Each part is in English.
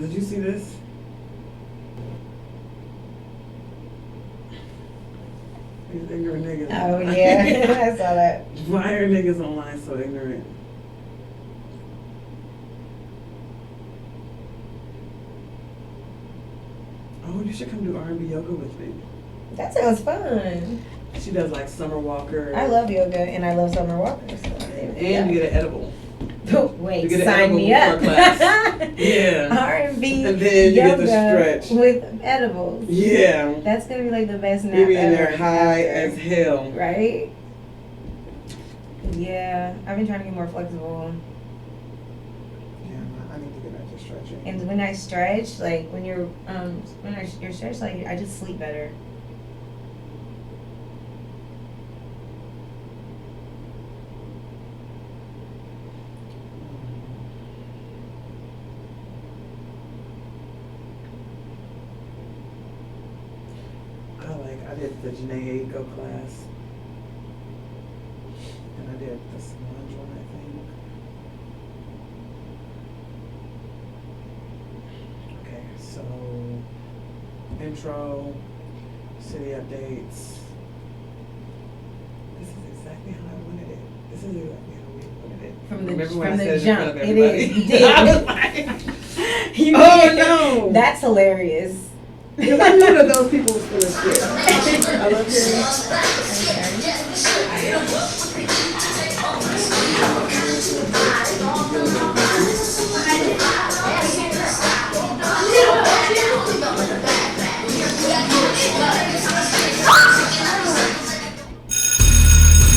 Did you see this? These ignorant niggas. Oh, yeah. I saw that. Why are niggas online so ignorant? Oh, you should come do R&B yoga with me. That sounds fun. She does like Summer Walker. I love yoga and I love Summer Walker. So and you get an edible. Wait, You get an sign edible me up. before class. Yeah. R&B And then you get yoga the stretch. with edibles. Yeah. That's gonna be like the best nap You be in ever. there high after. as hell. Right? Yeah, I've been trying to get more flexible. Yeah, I need to get back to stretching. And when I stretch, like when you're stretched, like I just sleep better. I did the Janae Aiko class. And I did the Solange one, I think. Okay, so intro, city updates. This is exactly how I wanted it. This is exactly how we wanted it. Remember when I said it in front of It everybody? is. You did. I was like, You oh did. no! That's hilarious. Because I knew that those people was full of shit. I love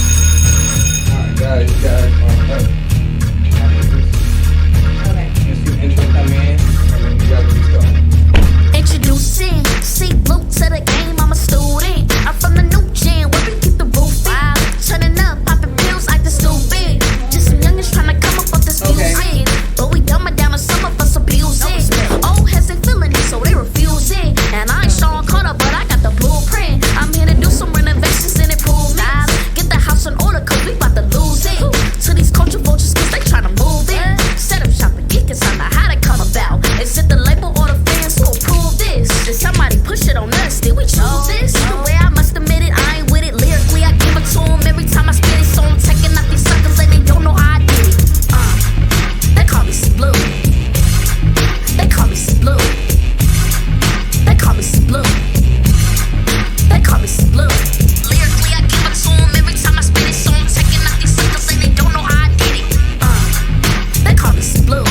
Alright, guys, you guys, Okay. just the intro come in, and then you guys restart. Introducing, see blue to the game, I'm a student. I'm from the new gen, where we keep the roof in. Turning up, popping pills like the stupid. Just some youngins trying to come up with this music. But we dumbing down and some of us abuse it. Old heads ain't feeling it, so they refuse it. And I ain't Sean Carter, but I got the blueprint. I'm here to do some renovations and improvements. Get the house in order, cause we about to lose it. To these culture vultures, cause they tryna move it. Set up shop and get on how to come about. Is it the label or the fans who approve this? Did somebody push it on us? Did we choose this? Either way, I must admit it, I ain't with it. Lyrically, I give it to them every time I spit it. So I'm taking out these suckers and they don't know how I did it. They call me C Blue. They call me C Blue. They call me C Blue. They call me C Blue. Lyrically, I give it to them every time I spit it. So I'm taking out these suckers and they don't know how I did it. They call me C Blue.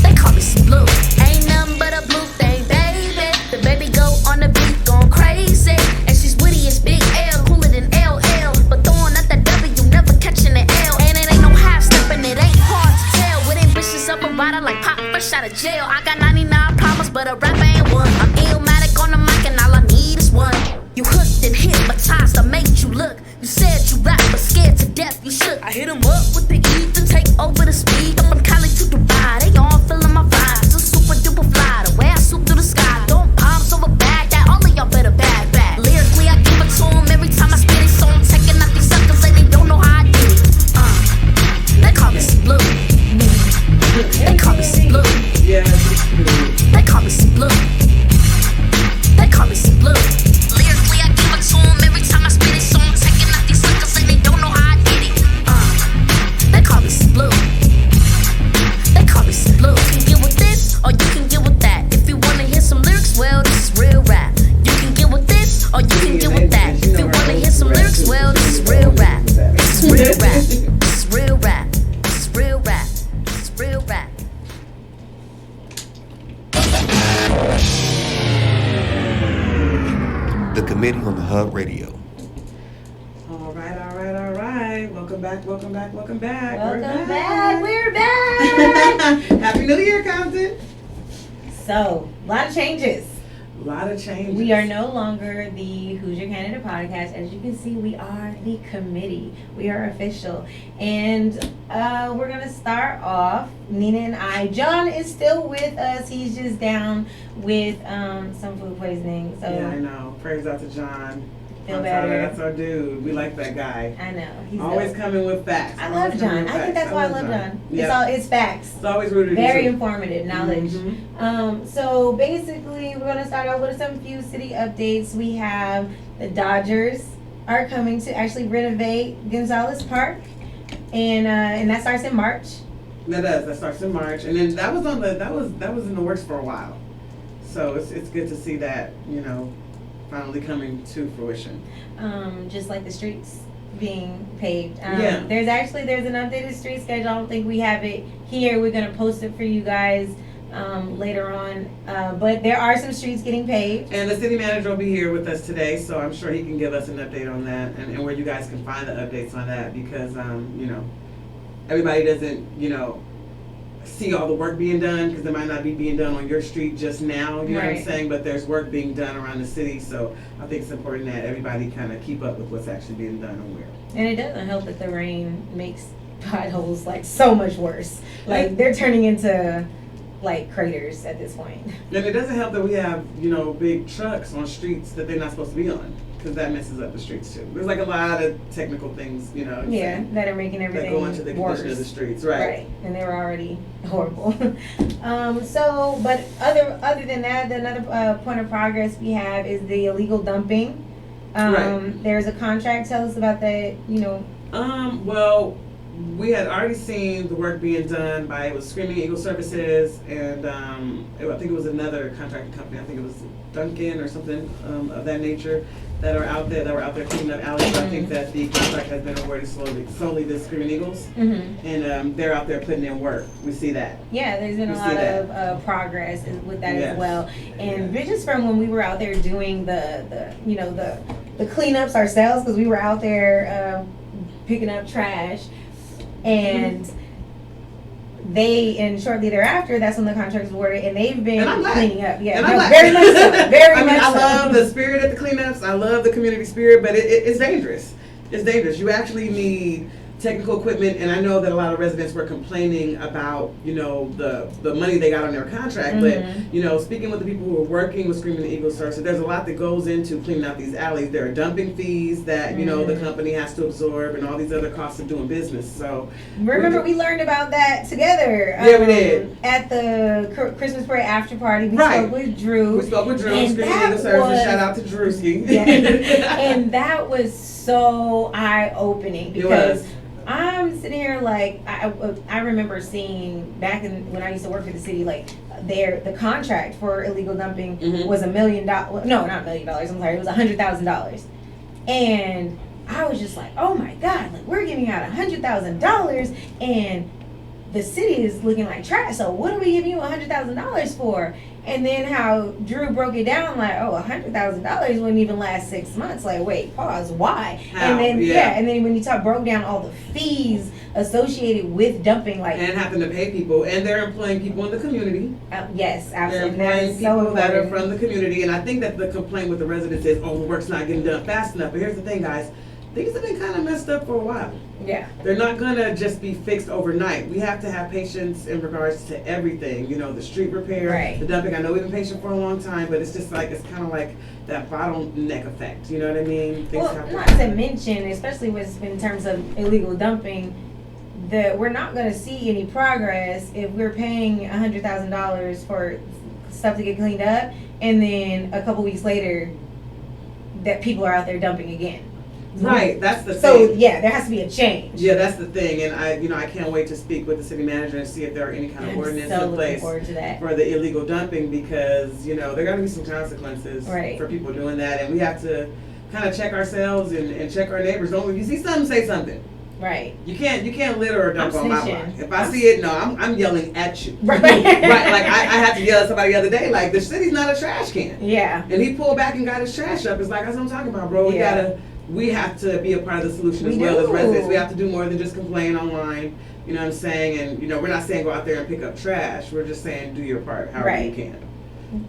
They call me C Blue. Ain't nothing but a blue thing, baby. The baby go on the beat, going crazy. And she's witty as Big L, cooler than LL. But throwing out that W, never catching the L. And it ain't no half stepping, it ain't hard to tell. With ambitions up about it like pop fresh out of jail. I got 99 problems, but a rapper ain't one. I'm illmatic on the mic, and all I need is one. You hooked and hypnotized, I made you look. You said you rap, but scared to death, you shook. I hit him up with the E to take over the speed. Up from Cali to Dubai, they all feeling my vibes. A super duper fly, the way I swoop through the sky. Don't bombs over Baghdad, all of y'all better bag back. Lyrically, I give it to them every time I spit it. So I'm taking out these suckers and they don't know how I did it. They call me C Blue. They call me C Blue. Yeah, They call me C Blue. They call me C Blue. Lyrically, I give it to them every time I spit it. So I'm taking out these suckers and they don't know how I did it. They call me C Blue. They call me C Blue. You can get with this or you can get with that. If you wanna hear some lyrics, well, this is real rap. You can get with this or you can get with that. If you wanna hear some lyrics, well, this is real rap. This is real rap. This is real rap. This is real rap. This is real rap. The Committee on the Hub Radio. all right, all right, all right. Welcome back, welcome back, welcome back. Welcome back. We're back. Happy New Year, Compton. So, a lot of changes. A lot of changes. We are no longer the Who's Your Candidate podcast. As you can see, we are the committee. We are official. And we're going to start off, Nina and I. John is still with us. He's just down with some food poisoning. So Yeah, I know. Praise out to John. Feel That's better. our dude. We like that guy. I know. He's Always dope. coming with facts. I Always love coming John. with I think facts. that's why I love John. Yeah. It's facts. It's always rooted in Very truth. informative knowledge. Mhm. So basically, we're gonna start off with some few city updates. We have the Dodgers are coming to actually renovate Gonzalez Park, and that starts in March. That does. That starts in March, and then that was in the works for a while. So it's good to see that, you know, finally coming to fruition. Just like the streets being paved. Yeah. There's an updated street schedule. I don't think we have it here. We're gonna post it for you guys later on. But there are some streets getting paved. And the city manager will be here with us today, so I'm sure he can give us an update on that and where you guys can find the updates on that because, you know, everybody doesn't, you know, see all the work being done because it might not be being done on your street just now, you know what I'm Right. saying? But there's work being done around the city, so I think it's important that everybody kind of keep up with what's actually being done and where. And it doesn't help that the rain makes potholes like so much worse. Like they're turning into like craters at this point. And it doesn't help that we have, you know, big trucks on streets that they're not supposed to be on because that messes up the streets too. There's like a lot of technical things, you know, Yeah, that are making that everything go into the worse. condition of the streets, right? And they were already horrible. But other than that, another point of progress we have is the illegal dumping. Right. There's a contract. Tell us about that. You know. Well, we had already seen the work being done by, it was Screaming Eagle Services and I think it was another contracting company. I think it was Duncan or something of that nature that were out there cleaning up alleys. I think that the contract has been awarded solely to Screaming Eagles, and they're out there putting in work. We see that. Yeah, there's been a We lot see that. of progress with that Yes. as well. And just from when we were out there doing the cleanups ourselves, because we were out there picking up trash, and shortly thereafter, that's when the contract was awarded, and they've been And I'm glad. cleaning up. Yeah, And no, I'm glad. very much so. Very I mean, much I so. love the spirit at the cleanups. I love the community spirit, but it's dangerous. It's dangerous. You actually need technical equipment, and I know that a lot of residents were complaining about, you know, the money they got on their contract. But, you know, speaking with the people who are working with Screaming Eagle Services, there's a lot that goes into cleaning out these alleys. There are dumping fees that, you know, the company has to absorb and all these other costs of doing business. So Remember, we learned about that together. Yeah, we did. At the Christmas parade after party. We Right. spoke with Drew. we spoke with Drew, And Screaming that Eagle Services. was- Shout out to Drewski. Yeah. And that was so eye-opening It because was. I'm sitting here like I remember seeing back when I used to work for the city, like the contract for illegal dumping was $1 million. No, not $1 million. I'm sorry, it was $100,000, and I was just like, oh my god, like we're giving out $100,000 and the city is looking like trash. So what are we giving you $100,000 for? And then how Drew broke it down, like, oh, $100,000 wouldn't even last 6 months. Like, wait, pause, why? How? And then Yeah. and then when you broke down all the fees associated with dumping, like, And having to pay people, and they're employing people in the community. yes, They're absolutely, that employing is so people that are important. from the community, and I think that the complaint with the residents is, oh, the work's not getting done fast enough. But here's the thing, guys, things have been kind of messed up for a while. Yeah, They're not gonna just be fixed overnight. We have to have patience in regards to everything. You know, the street repair, Right. the dumping. I know we've been patient for a long time, but it's just like, it's kind of like that bottleneck effect. You know what I mean? Things well, have not to mention, especially in terms of illegal dumping, that we're not going to see any progress if we're paying $100,000 for stuff to get cleaned up, and then a couple weeks later, that people are out there dumping again. Right, that's the So thing. yeah, there has to be a change. Yeah, that's the thing, and I can't wait to speak with the city manager and see if there are any kind of I'm ordinance so in looking place forward to that. for the illegal dumping because, you know, there got to be some consequences Right. for people doing that, and we have to kind of check ourselves and check our neighbors. Don't, if you see something, say something. Right. You can't litter or dump I'm on my snitching. block. If I see it, no, I'm yelling at you. Right. Right, like I had to yell at somebody the other day, like, the city's not a trash can. Yeah. And he pulled back and got his trash up. It's like, that's what I'm talking about, bro. Yeah. We have to be a part of the solution as We well as do. residents. We have to do more than just complain online. You know what I'm saying? And, you know, we're not saying go out there and pick up trash. We're just saying do your part however Right. you can.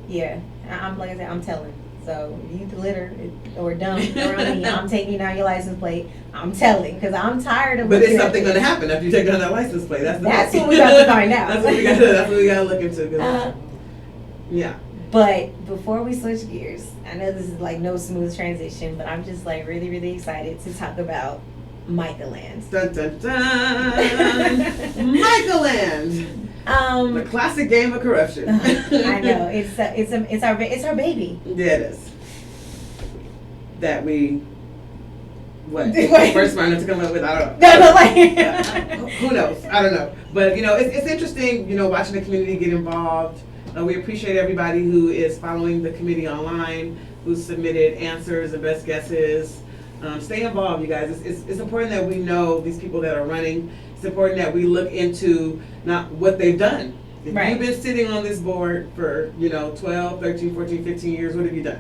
Yeah. I'm like I said, I'm telling. So if you litter or dump around me, I'm taking down your license plate. I'm telling, because I'm tired of. But looking is at something this. going to happen after you take down that license plate? That's That's what we got to find out. That's what we got to look into. 'Cause, yeah. But before we switch gears, I know this is like no smooth transition, but I'm just like really, really excited to talk about Micah Land. Dun dun dun. Micah Land, the classic game of corruption. I know it's our baby. Yeah, it is. That we what Wait. first minor to come up with, I don't know. No, like Who knows? I don't know. But it's interesting, watching the community get involved. We appreciate everybody who is following the committee online, who submitted answers and best guesses. Stay involved, you guys. It's important that we know these people that are running. It's important that we look into not what they've done. If Right. you've been sitting on this board for 12, 13, 14, 15 years, what have you done?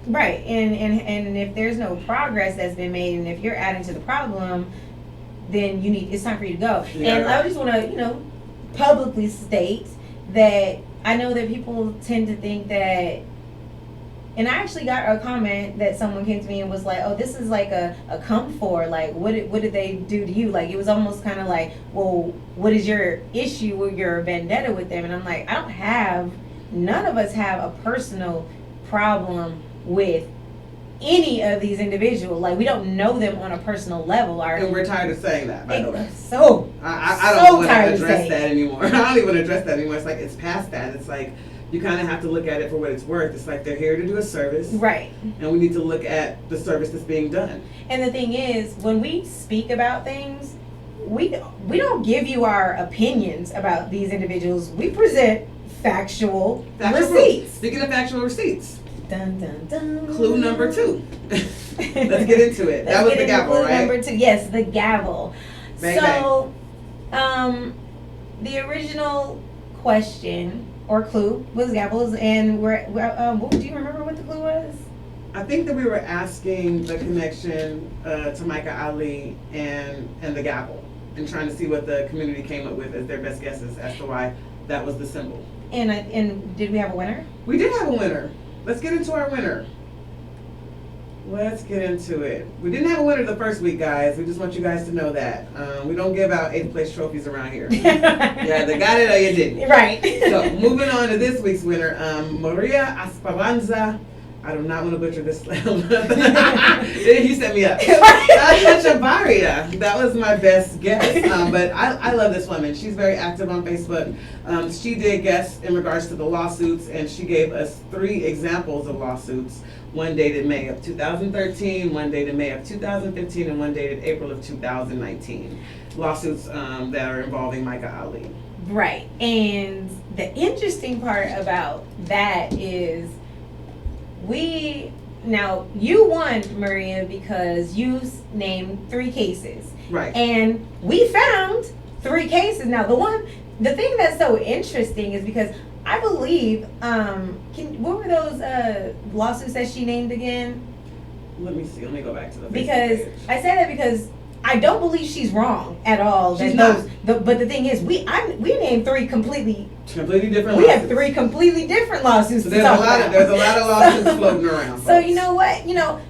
Right, and if there's no progress that's been made, and if you're adding to the problem, then it's time for you to go. Yeah. And I just want to, publicly state that I know that people tend to think that, and I actually got a comment that someone came to me and was like, "Oh, this is like a come for, like what did they do to you?" Like it was almost kind of like, "Well, what is your issue or your vendetta with them?" And I'm like, none of us have a personal problem with any of these individuals. Like we don't know them on a personal level. And we're tired of saying that, by the way. So I so don't want to tired of address saying that anymore. I don't even address that anymore. It's like it's past that. It's like you kind of have to look at it for what it's worth. It's like they're here to do a service, right. and we need to look at the service that's being done. And the thing is, when we speak about things, we don't give you our opinions about these individuals. We present factual Factual receipts. proof. Speaking of factual receipts, Dun dun dun. clue number 2. Let's get into it. That was the gavel, clue right? Number 2. Yes, the gavel. Bang, So, the original question or clue was gavels, and do you remember what the clue was? I think that we were asking the connection to Micah Ali and the gavel, and trying to see what the community came up with as their best guesses as to why that was the symbol. And did we have a winner? We did have a winner. Let's get into our winner. Let's get into it. We didn't have a winner the first week, guys. We just want you guys to know that. We don't give out 8th place trophies around here. Yeah, they got it or you didn't. Right. So, moving on to this week's winner, Maria Esperanza. I do not want to butcher this. He set me up. Chavarria. That was my best guess. But I love this woman. She's very active on Facebook. She did guess in regards to the lawsuits, and she gave us 3 examples of lawsuits. One dated May of 2013, one dated May of 2015, and one dated April of 2019. Lawsuits that are involving Micah Ali. Right. And the interesting part about that is you won, Maria, because you named 3 cases. Right. And we found 3 cases. Now, the thing that's so interesting is because I believe, what were those lawsuits that she named again? Let me see. Let me go back to the Facebook Because page. I say that because I don't believe she's wrong at all. She's But the thing is, we named 3 completely. Completely different We lawsuits. have 3 completely different lawsuits So to there's talk a lot about. of lawsuits floating around. So you know what?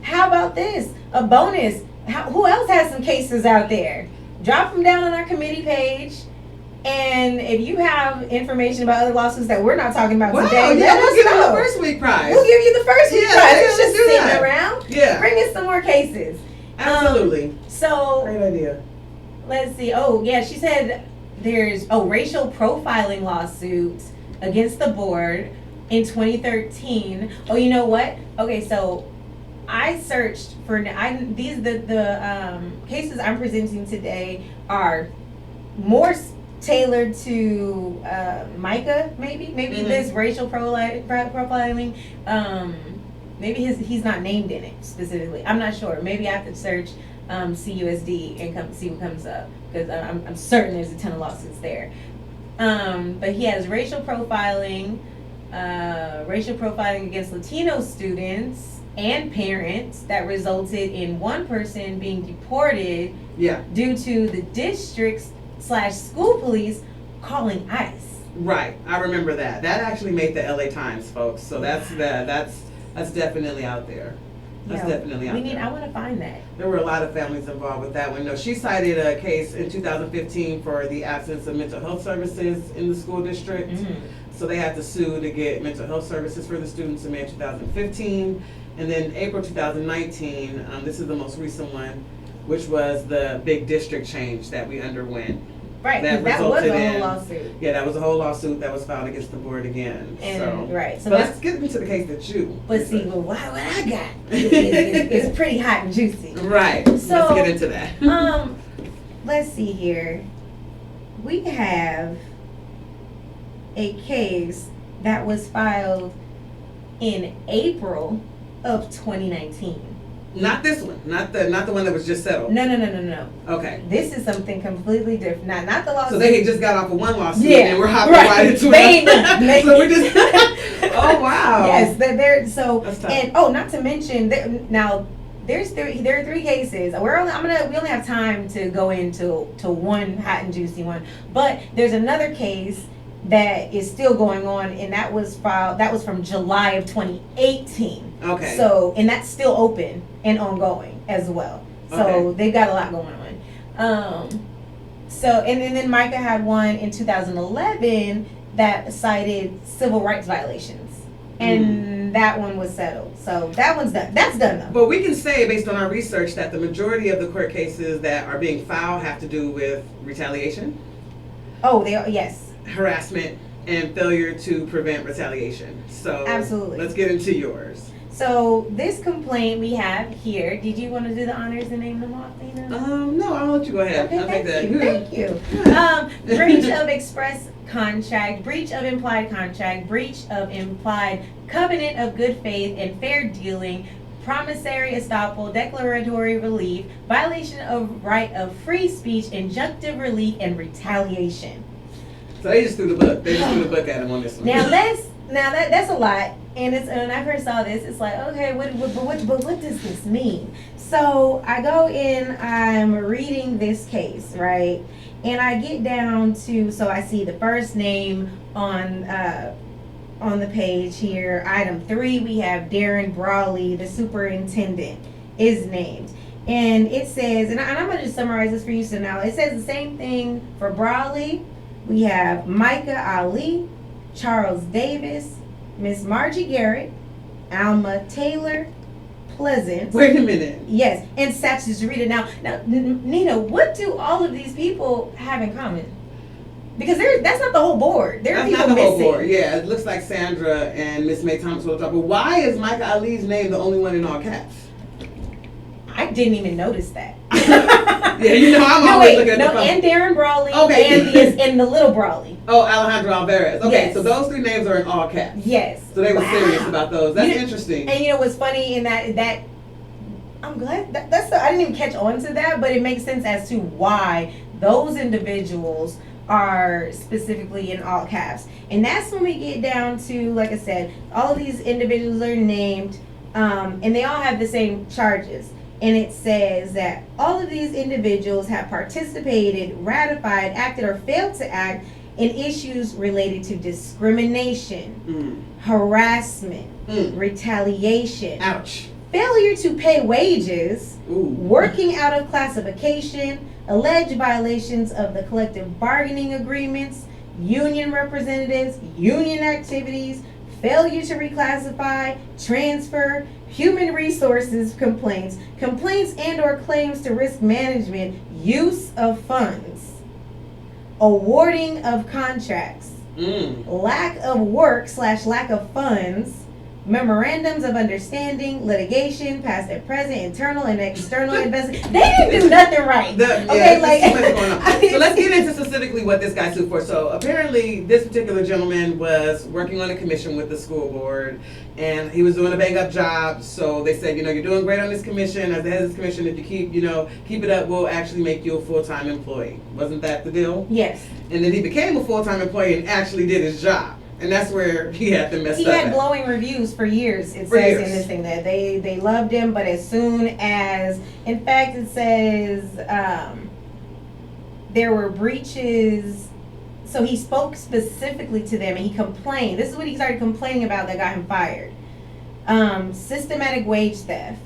How about this? A bonus. Who else has some cases out there? Drop them down on our committee page. And if you have information about other lawsuits that we're not talking about Wow, today, yeah, let we'll us give you know. the first week prize. We'll give you the first week Yeah, prize. yeah, It's just let's do sitting that. around. Yeah. Bring us some more cases. Absolutely. So Great idea. let's see. Oh yeah, she said there's racial profiling lawsuit against the board in 2013. Oh, you know what? Okay, so I searched for the cases I'm presenting today are more tailored to Micah, maybe Mhm. this racial profiling. Maybe he's not named in it specifically. I'm not sure. Maybe I have to search CUSD and see what comes up, because I'm certain there's a ton of lawsuits there. But he has racial profiling against Latino students and parents that resulted in one person being deported Yeah. due to the districts/school police calling ICE. Right. I remember that. That actually made the LA Times, folks. So that's definitely out there. That's definitely out there. I want to find that. There were a lot of families involved with that one. No, she cited a case in 2015 for the absence of mental health services in the school district. Mhm. So they had to sue to get mental health services for the students in May of 2015. And then April 2019, this is the most recent one, which was the big district change that we underwent. Right, That because that was resulted a whole in- lawsuit. Yeah, that was a whole lawsuit that was filed against the board again. And, so, right, so but that's- let's get into the case that you. But see, well, what I got is pretty hot and juicy. Right. So, let's get into that. Let's see here. We have a case that was filed in April of 2019. Not this one. Not the one that was just settled. No. Okay. This is something completely different. Not the lawsuit. So they had just got off of one lawsuit Yeah, and we're hopping right. right into They another. ain't done. So we're just. Oh wow. Yes, they're so That's tough. and not to mention now there are three cases. We only have time to go into one hot and juicy one, but there's another case that is still going on, and that was from July of 2018. Okay. So, and that's still open and ongoing as well. So Okay. they've got a lot going on. So, and then Micah had one in 2011 that cited civil rights violations, and that one was settled. So that one's done. That's done though. But we can say, based on our research, that the majority of the court cases that are being filed have to do with retaliation, Oh, they are, yes. harassment, and failure to prevent retaliation. So Absolutely. let's get into yours. So this complaint we have here. Did you want to do the honors and name them off, Nina? No, I'll let you go ahead. Okay, I'll take that. thank you. Breach of express contract, breach of implied contract, breach of implied covenant of good faith and fair dealing, promissory estoppel, declaratory relief, violation of right of free speech, injunctive relief, and retaliation. So they just threw the book. They just threw the book at him on this one. Now that's a lot, and when I first saw this, it's like, okay, what does this mean? So I go in, I'm reading this case, right, and I get down to, so I see the first name on the page here. Item 3, we have Darren Brawley, the superintendent, is named. And it says, and I'm going to just summarize this for you. So now it says the same thing for Brawley. We have Micah Ali, Charles Davis, Miss Margie Garrett, Alma Taylor, Pleasant. Wait a minute. Yes, and Satch's Rita. Now, Nina, what do all of these people have in common? Because that's not the whole board. There are That's people not the missing. whole board. Yeah, it looks like Sandra and Miss May Thomas will talk. But why is Micah Ali's name the only one in all caps? I didn't even notice that. Yeah, you know I'm always looking at the phone. and Darren Brawley, Okay. and the little Brawley. Oh, Alejandro Alvarez. Okay, Yes. so those 3 names are in all caps. Yes. So they were Wow. serious about those. That's You know- interesting. And you know what's funny in that I'm glad I didn't even catch on to that, but it makes sense as to why those individuals are specifically in all caps. And that's when we get down to, like I said, all of these individuals are named, and they all have the same charges. And it says that all of these individuals have participated, ratified, acted, or failed to act in issues related to discrimination, harassment, retaliation, Ouch. failure to pay wages, Ooh. working out of classification, alleged violations of the collective bargaining agreements, union representatives, union activities, failure to reclassify, transfer, human resources complaints and or claims to risk management, use of funds, awarding of contracts, lack of work / lack of funds, memorandums of understanding, litigation, past and present, internal and external investigation. They didn't do nothing right. There's too much going on. So let's get into specifically what this guy sued for. So apparently this particular gentleman was working on a commission with the school board, and he was doing a bang up job. So they said, you're doing great on this commission. As the head of this commission, if you keep it up, we'll actually make you a full-time employee. Wasn't that the deal? Yes. And then he became a full-time employee and actually did his job. And that's where he had to mess He up. had glowing reviews for years. It For says years. in this thing that they loved him, but as soon as, in fact, it says there were breaches. So he spoke specifically to them and he complained. This is what he started complaining about that got him fired. Systematic wage theft,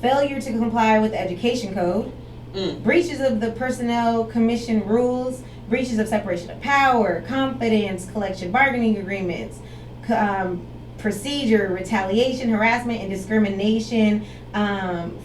failure to comply with the education code, breaches of the personnel commission rules, breaches of separation of power, confidence, collective bargaining agreements, procedure, retaliation, harassment, and discrimination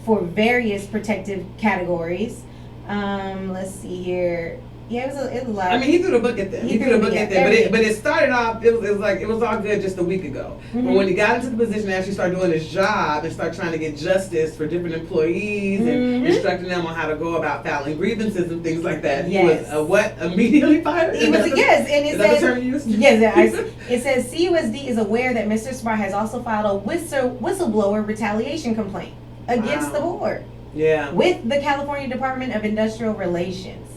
for various protective categories. Let's see here. Yeah, it was a lot. I mean, he threw the book at them. He threw the book at them. But it started off. It was all good just a week ago. Mm-hmm. But when he got into the position, and actually started doing his job and started trying to get justice for different employees and instructing them on how to go about filing grievances and things like that. Yes. He was immediately fired. It was, yes, and it Is that the says term you used? yes. It says CUSD is aware that Mr. Spry has also filed a whistleblower retaliation complaint against the board Yeah. with the California Department of Industrial Relations.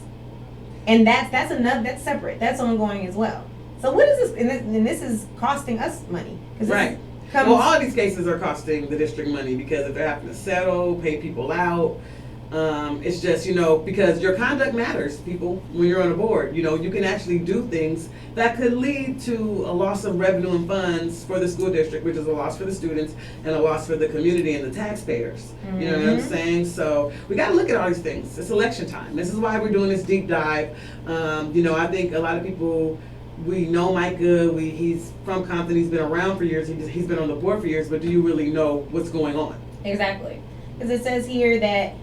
And that's separate. That's ongoing as well. So what is this? And this is costing us money. Right. Well, all of these cases are costing the district money because if they're having to settle, pay people out, it's just, because your conduct matters, people, when you're on a board. You can actually do things that could lead to a loss of revenue and funds for the school district, which is a loss for the students and a loss for the community and the taxpayers. You know what I'm saying? So we got to look at all these things. It's election time. This is why we're doing this deep dive. I think a lot of people, we know Micah. He's from Compton. He's been around for years. He's been on the board for years. But do you really know what's going on? Exactly. Because it says here that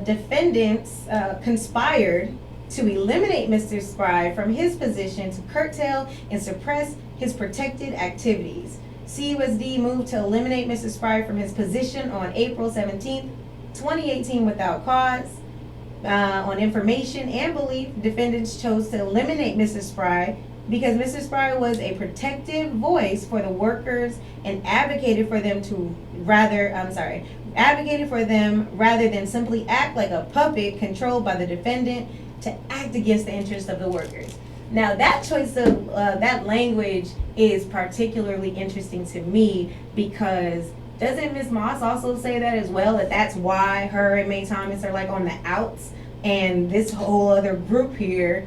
defendants conspired to eliminate Mr. Spry from his position to curtail and suppress his protected activities. CUSD moved to eliminate Mr. Spry from his position on April 17th, 2018 without cause. On information and belief, defendants chose to eliminate Mr. Spry because Mr. Spry was a protective voice for the workers and advocated for them rather than simply act like a puppet controlled by the defendant to act against the interests of the workers. Now that choice of that language is particularly interesting to me because doesn't Ms. Moss also say that as well, that that's why her and May Thomas are like on the outs and this whole other group here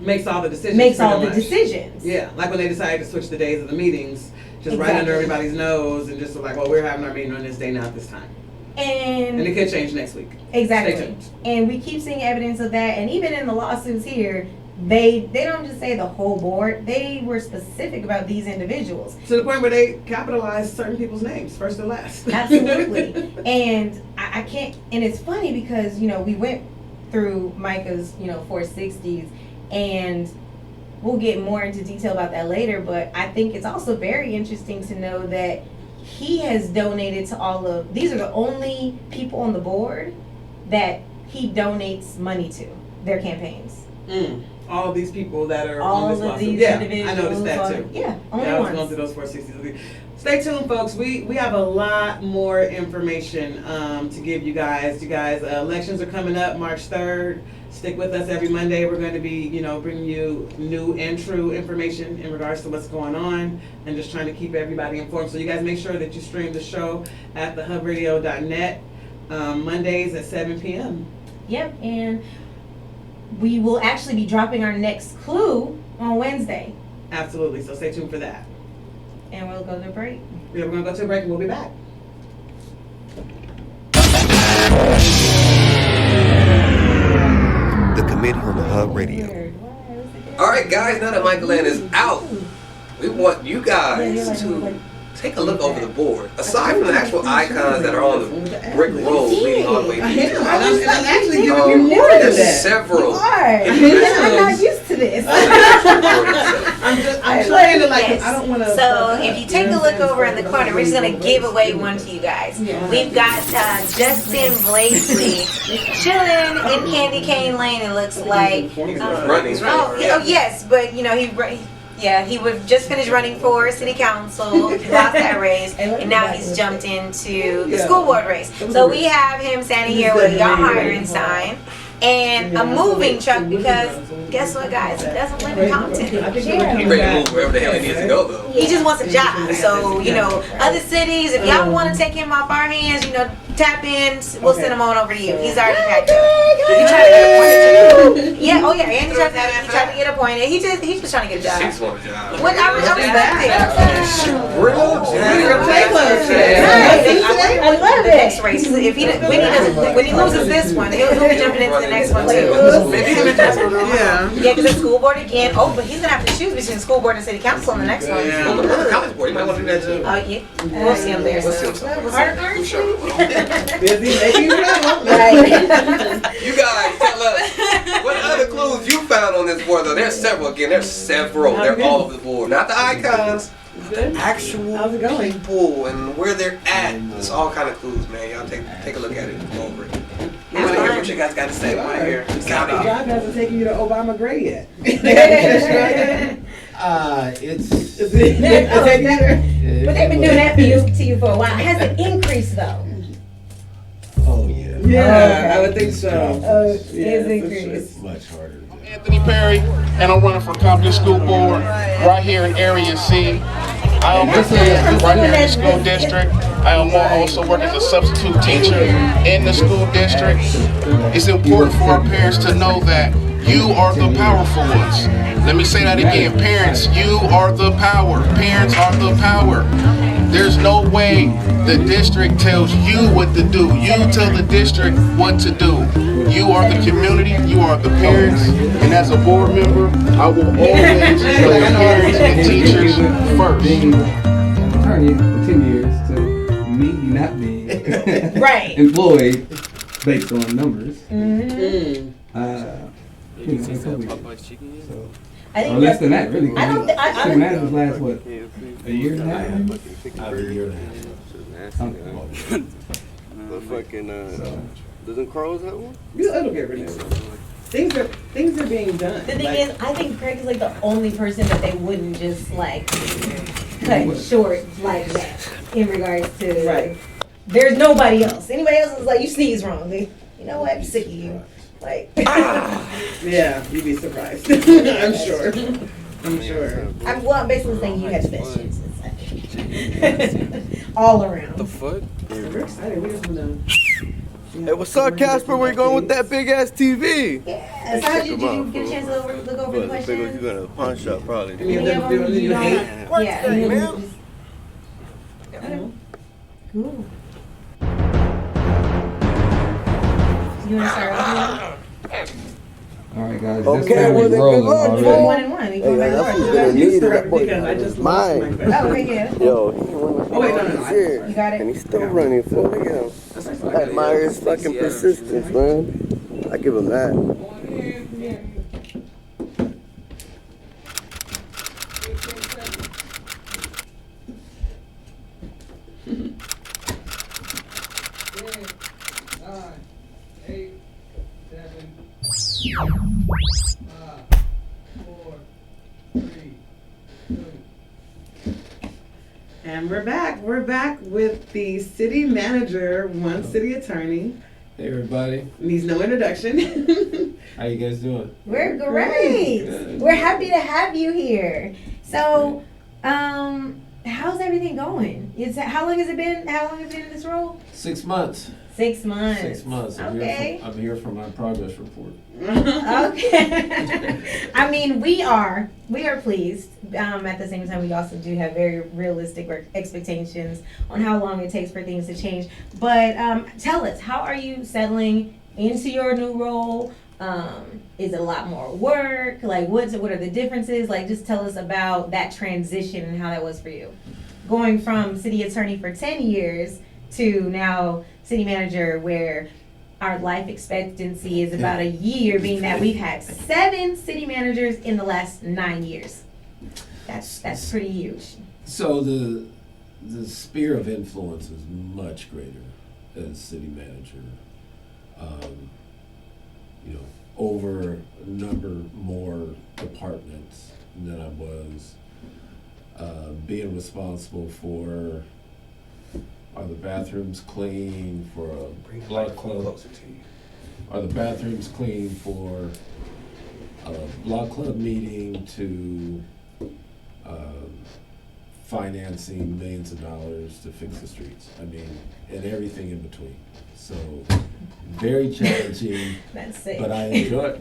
makes all the decisions. Decisions. Yeah, like when they decided to switch the days of the meetings, just right under everybody's nose and just like, well, we're having our meeting on this day, not this time. And it could change next week. Exactly. And we keep seeing evidence of that. And even in the lawsuits here, they don't just say the whole board. They were specific about these individuals. To the point where they capitalized certain people's names, first and last. Absolutely. And I can't, and it's funny because, we went through Micah's, 460s, and we'll get more into detail about that later, but I think it's also very interesting to know that he has donated to these are the only people on the board that he donates money to, their campaigns. All of these people that are all on this of lawsuit. These I noticed that too. Only I was ones. going through those 460s. Stay tuned, folks. We have a lot more information to give you guys. Elections are coming up March 3rd. Stick with us every Monday. We're going to be, bringing you new and true information in regards to what's going on and just trying to keep everybody informed. So you guys make sure that you stream the show at thehubradio.net Mondays at 7 p.m. Yep, and we will actually be dropping our next clue on Wednesday. Absolutely. So stay tuned for that. And we'll go to a break. Yeah, we're going to go to a break and we'll be back. The Committee on the Hub Radio. All right, guys, now that Michael Land is out, we want you guys to take a look over the board. Aside from the actual icons that are on the brick road leading all the way to the top, I'm actually giving you more than there's that. several. I'm not used to this. I'm trying to I don't want to. So if you take a look over in the corner, we're just gonna give away one to you guys. We've got Justin Blakely chilling in Candy Cane Lane. It looks like. He's running. Oh yes, but he was just finished running for city council, lost that race, and now he's jumped into the school board race. So we have him standing here with y'all hiring sign and a moving truck because guess what, guys? He doesn't live in Compton. He's ready to move wherever the hell he needs to go, though. He just wants a job. So, other cities, if y'all want to take him off our hands, tap in, we'll send him on over to you. He's already packed up. Yeah, oh yeah, and he tried to get appointed. He just trying to get a job. She's want a job. What I respect it. Real I love The next race. If when he loses this one, he'll be jumping into the next one too. Yeah. Yeah, because the school board again. Oh, but he's gonna have to choose between school board and city council in the next one. Yeah. Well, the college board, you might want to do that too. Oh yeah, we'll see him there. Busy making trouble. You guys, tell us what other clues you found on this board though. There's several again. There's several. They're all over the board. Not the icons. Good. Actual How's it going? people and where they're at. It's all kind of clues, man. Y'all take a look at it. Go over it. I want to hear what you guys got to say right here. Job hasn't taken you to Obama Gray yet. It's Is it taking you there? But they've been doing that to you for a while. Has it increased though? oh yeah, Yeah, I would think so. It's Yeah, for increased. it's much harder. Anthony Perry, and I'm running for Compton School Board right here in Area C. I am right here in the school district. I am also working as a substitute teacher in the school district. It's important for our parents to know that you are the powerful ones. Let me say that again. Parents, you are the power. Parents are the power. There's no way the district tells you what to do. You tell the district what to do. You are the community, you are the parents, and as a board member, I will always put the parents and teachers first. Being an attorney for 10 years to me not being Right. employed based on numbers. Mm. You know, so, I think or less than that, really. I don't. I City managers last what, a year and a half? I've been here now. Something like that. The fucking doesn't Carlos have one? It'll get renewed. Things are being done. The thing Like, is, I think Craig is like the only person that they wouldn't just like cut short like that in regards to. Right. There's nobody else. Anybody else is like, you sneeze wrong. They, you know what? I'm sick of you. Like. yeah, you'd be surprised. I'm sure. I'm sure. I'm basically saying you had the best chances. All around. The fuck? We're excited. We just wanna. Hey, what's up, Casper? Where you going with that big ass TV? Yeah. So how did you get a chance to look over the But big one, questions? you going to the pawn shop probably. Any of them do you you don't- hate? Yeah. any of them just- Cool. You want to start off? All right, guys. Okay, this time well, we then, rolling good luck, already. boy. 1 and 1. We going Hey, back that's and what forth. you're gonna You need. start That boy. because I just lost Mine. my question. Oh, okay, yeah. Yo, he running Oh, wait, no. shit. You got it? And he's still running for it. Yo. I admire his fucking persistence, man. I give him that. And we're back. We're back with the city manager, one city attorney. Hey, everybody. Needs no introduction. How you guys doing? We're great. Good. We're happy to have you here. So, how's everything going? How long has it been? How long have you been in this role? 6 months. 6 months. 6 months. Okay. I'm here for my progress report. Okay. I mean, we are pleased. At the same time, we also do have very realistic expectations on how long it takes for things to change. But tell us, how are you settling into your new role? Is it a lot more work? Like, what are the differences? Like, just tell us about that transition and how that was for you. Going from city attorney for 10 years to now city manager, where our life expectancy is about a year, being that we've had 7 city managers in the last 9 years. That's pretty huge. So the sphere of influence is much greater as city manager. Over a number more departments than I was. Being responsible for, are the bathrooms clean for a block club? Closer to you. Are the bathrooms clean for a block club meeting to financing millions of dollars to fix the streets. I mean, and everything in between. So very challenging, That's sick. but I enjoy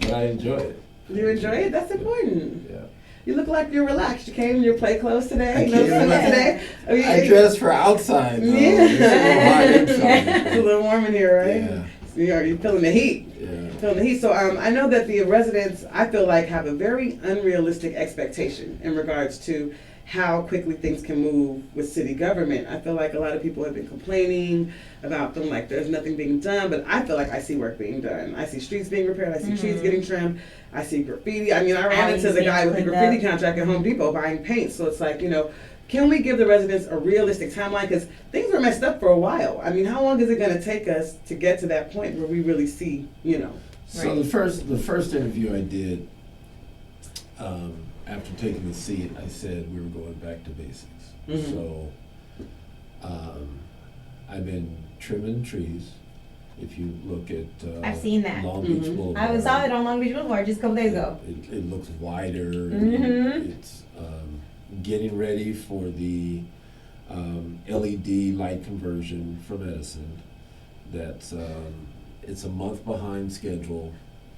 it. You enjoy it? That's important. Yeah. You look like you're relaxed. You came in your play clothes today. I No came in suit my- today. I mean, I dress for outside, though. Yeah. It's a little hot inside. It's a little warm in here, right? Yeah. You're feeling the heat. Yeah. Feeling the heat. So I know that the residents, I feel like, have a very unrealistic expectation in regards to how quickly things can move with city government. I feel like a lot of people have been complaining about them, like there's nothing being done, but I feel like I see work being done. I see streets being repaired, I see trees getting trimmed, I see graffiti. I mean, I ran into the guy with the graffiti contract at Home Depot buying paint, so it's like, can we give the residents a realistic timeline? Because things were messed up for a while. I mean, how long is it going to take us to get to that point where we really see, So the first interview I did, after taking the seat, I said we were going back to basics. Mhm. So I've been trimming trees. If you look at I've seen that. Long Beach Boulevard, I saw it on Long Beach Boulevard just a couple days ago. It looks wider. Mhm. It's getting ready for the LED light conversion from Edison. That's it's a month behind schedule,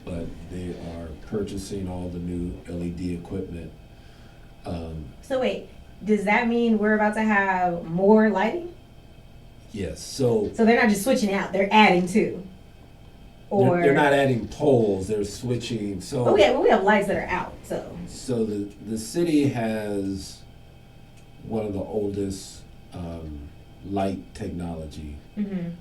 but they are purchasing all the new LED equipment. So wait, does that mean we're about to have more lighting? Yes, so So they're not just switching out; they're adding to. Or they're not adding poles; they're switching. So Oh yeah, well, we have lights that are out. So the city has one of the oldest light technology. Mhm.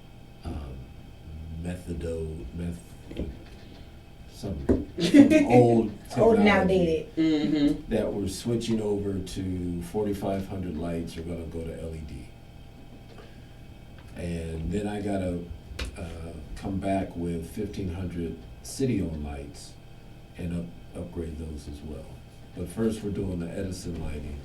Some old technology Old and outdated. Mm-hmm. that we're switching over to 4,500 lights are going to go to LED. And then I got to come back with 1,500 city-owned lights and upgrade those as well. But first we're doing the Edison lighting.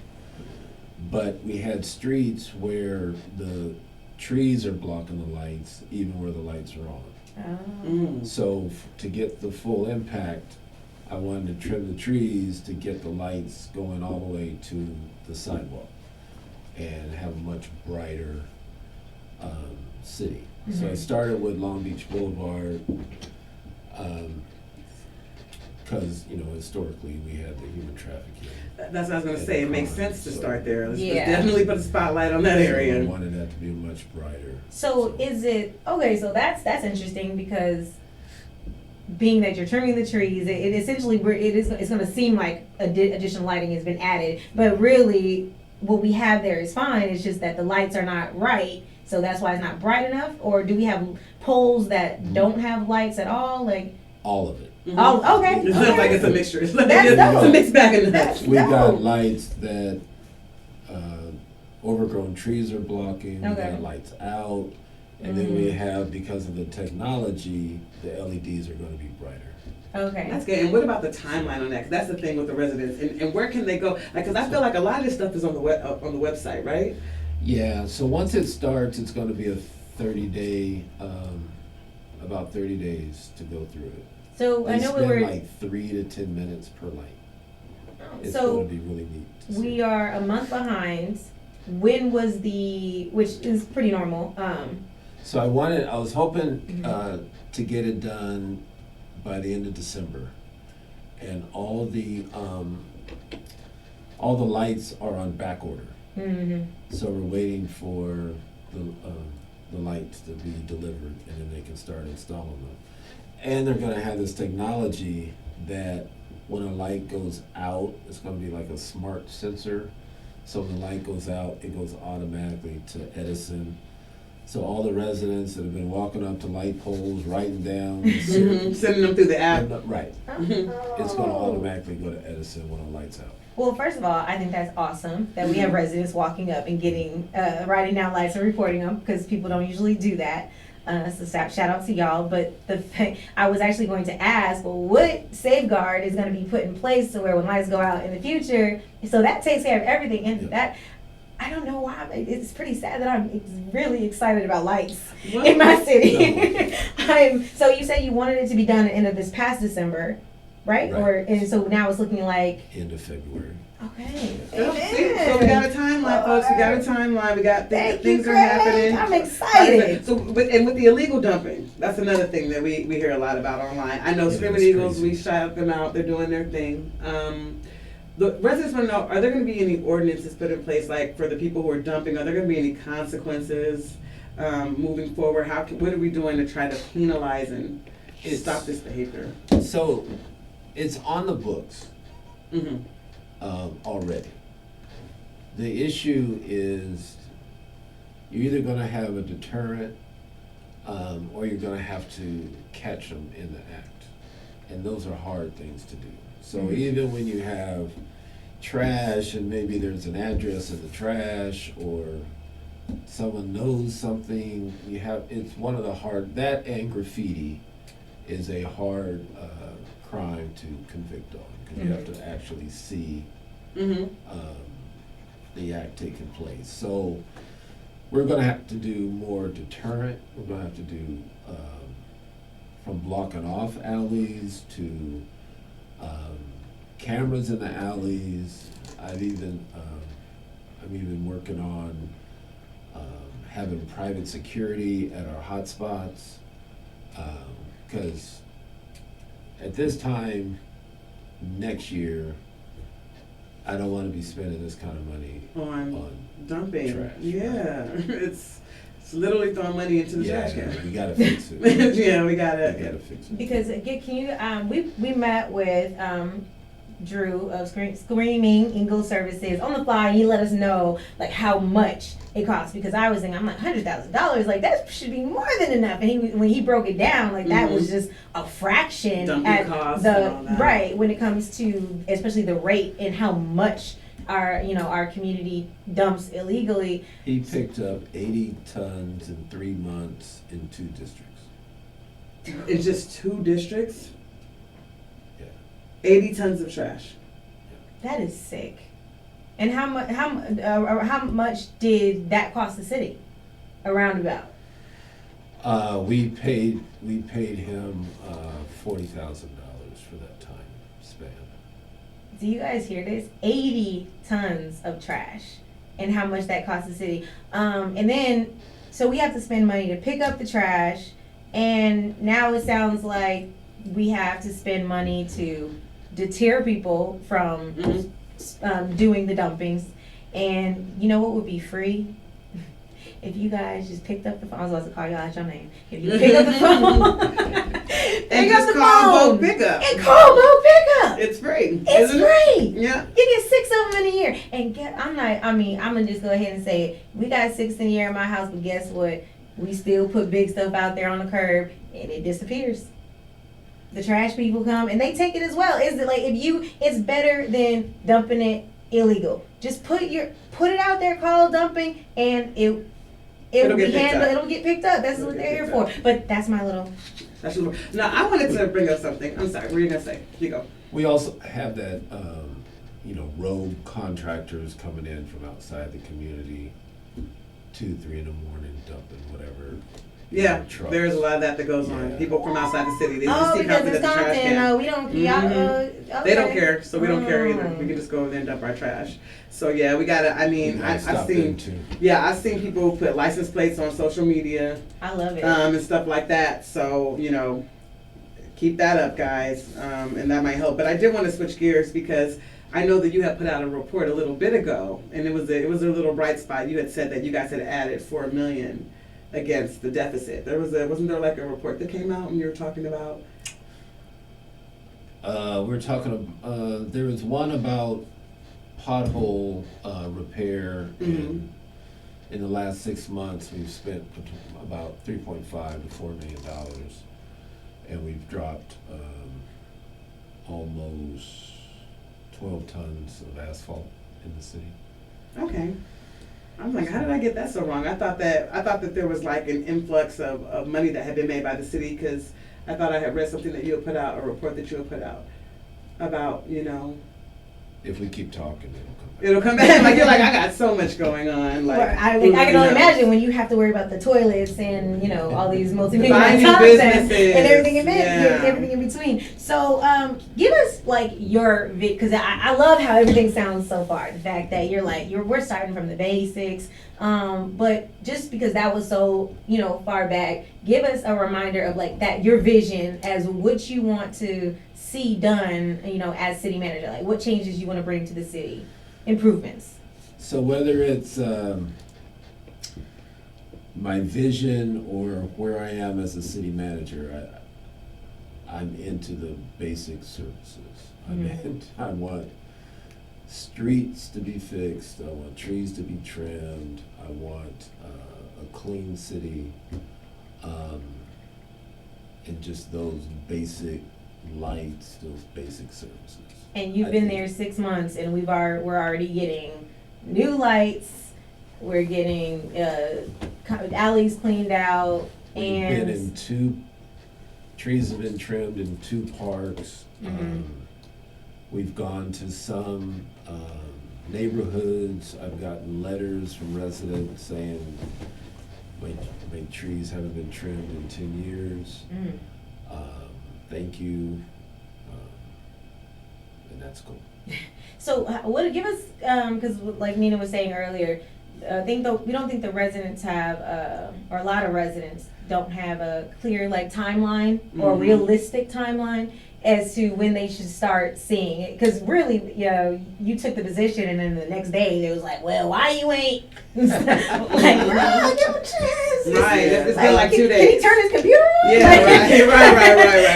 But we had streets where the trees are blocking the lights even where the lights are on. Oh. So to get the full impact, I wanted to trim the trees to get the lights going all the way to the sidewalk and have a much brighter city. So I started with Long Beach Boulevard because historically we had the human trafficking. That's what I was going to say. It makes sense to start there. Let's Yeah. definitely put a spotlight on that I area. wanted that to be much brighter. So is it okay? So that's interesting because being that you're trimming the trees, it essentially it's going to seem like additional lighting has been added, but really what we have there is fine. It's just that the lights are not right, so that's why it's not bright enough. Or do we have poles that don't have lights at all? Like all of it. Oh, okay. It sounds like it's a mixture. It's like That's it's dope. a mixed bag of nuts. We got lights that overgrown trees are blocking. Okay. We got lights out. And then we have, because of the technology, the LEDs are going to be brighter. Okay. That's good. And what about the timeline on that? 'Cause that's the thing with the residents. And where can they go? Like, because I feel like a lot of this stuff is on the website, right? Yeah, so once it starts, it's going to be a 30-day, about 30 days to go through it. So I They know we spend were. like 3 to 10 minutes per light. It's So going to be really neat to see. we are a month behind. When was which is pretty normal. So I was hoping to get it done by the end of December, and all the lights are on back order. Mm-hmm. So we're waiting for the lights to be delivered, and then they can start installing them. And they're going to have this technology that when a light goes out, it's going to be like a smart sensor. So when the light goes out, it goes automatically to Edison. So all the residents that have been walking up to light poles, writing down, Sending them through the app. right, it's going to automatically go to Edison when the light's out. Well, first of all, I think that's awesome that we have residents walking up and getting writing down lights and reporting them because people don't usually do that. So shout out to y'all. But I was actually going to ask, well, what safeguard is going to be put in place so where when lights go out in the future, so that takes care of everything. And that, I don't know why, but it's pretty sad that I'm really excited about lights in my city. So you said you wanted it to be done at the end of this past December. right? Right. And so now it's looking like, End of February. okay. Oh, see? So we got a timeline, folks. We got a timeline. We got things are happening. I'm excited. So, and with the illegal dumping, that's another thing that we hear a lot about online. I know Yeah, Screaming that's Eagles, crazy. we shout them out. They're doing their thing. The residents want to know: are there going to be any ordinances put in place, like for the people who are dumping? Are there going to be any consequences moving forward? What are we doing to try to penalize and stop this behavior? So, it's on the books. Mm-hmm. Already. The issue is you're either going to have a deterrent or you're going to have to catch them in the act. And those are hard things to do. So even when you have trash and maybe there's an address in the trash or someone knows something, it's one of the hard, that and graffiti is a hard crime to convict on. You have to actually see the act taking place. So we're going to have to do more deterrent. We're going to have to do from blocking off alleys to cameras in the alleys. I'm even working on having private security at our hotspots because at this time next year, I don't want to be spending this kind of money on dumping. trash. Yeah, it's literally throwing money into the trash can. We gotta fix it. Yeah, we gotta fix it. Because can you? We met with Drew of Screaming Eagle Services on the fly. And he let us know like how much it costs because I was thinking I'm like $100,000. Like that should be more than enough. And when he broke it down, like that was just a fraction dumping at costs and all that. right when it comes to especially the rate and how much our community dumps illegally. He picked up 80 tons in 3 months in 2 districts. In just 2 districts? Yeah. 80 tons of trash. That is sick. And how much did that cost the city? Around about. We paid him $40,000 for that time span. Do you guys hear this? 80 tons of trash, and how much that cost the city. And then, so we have to spend money to pick up the trash, and now it sounds like we have to spend money to deter people from doing the dumpings. And you know what would be free? If you guys just picked up the phone. I was about to call y'all out your name. If you pick up the phone. And just call Vote Pickup. And call Vote Pickup. It's free. It's free. Yeah. You get 6 of them in a year. And I'm gonna just go ahead and say it. We got 6 in a year in my house, but guess what? We still put big stuff out there on the curb and it disappears. The trash people come and they take it as well. Is it like it's better than dumping it illegal. Just put it out there, call dumping, and it'll be handled. It'll get picked up. That's what they're here for. But that's my little. Now I wanted to bring up something. I'm sorry. What were you gonna say? You go. We also have that, rogue contractors coming in from outside the community, 2, 3 in the morning, dumping whatever. Yeah, trucks. there's a lot of that goes on. People from outside the city, they just Oh, see because something it's at the trash can. No, we don't. Okay. They don't care, so we don't care either. We can just go over there and dump our trash. So yeah, we gotta. I mean, I've seen. Yeah, I've seen people put license plates on social media. I love it. And stuff like that. So keep that up, guys, and that might help. But I did want to switch gears because I know that you had put out a report a little bit ago, and it was a little bright spot. You had said that you guys had added $4 million against the deficit. Wasn't there like a report that came out and you were talking about? There was one about pothole repair, and in the last 6 months we've spent about $3.5 to $4 million, and we've dropped almost 12 tons of asphalt in the city. Okay. I'm like, how did I get that so wrong? I thought that there was like an influx of money that had been made by the city, because I thought I had read something that you had put out, a report that you had put out about, if we keep talking, it'll come back. It'll come back. Like you're like, I got so much going on. Like I can only imagine when you have to worry about the toilets and all these multi-million Finding jobs businesses. and everything Yeah. everything in between. So give us like your because I love how everything sounds so far. The fact that we're starting from the basics. But just because that was so far back, give us a reminder of like that your vision as what you want to see done. As city manager, like what changes you want to bring to the city. Improvements. So whether it's my vision or where I am as a city manager, I'm into the basic services. I want streets to be fixed. I want trees to be trimmed. I want a clean city, and just those basic lights, those basic services. And you've been there 6 months, and we're already getting new lights. We're getting alleys cleaned out, We've been in 2 trees have been trimmed in 2 parks. We've gone to some neighborhoods. I've gotten letters from residents saying my trees haven't been trimmed in 10 years. Thank you. And that's cool. So, what give us? Because, like Nina was saying earlier, we don't think the residents have, or a lot of residents don't have a clear timeline or realistic timeline as to when they should start seeing it. Because really, you took the position, and then the next day it was like, well, why you ain't? Give him a chance. Right. It's been like 2 days. Can he turn his computer on? Yeah.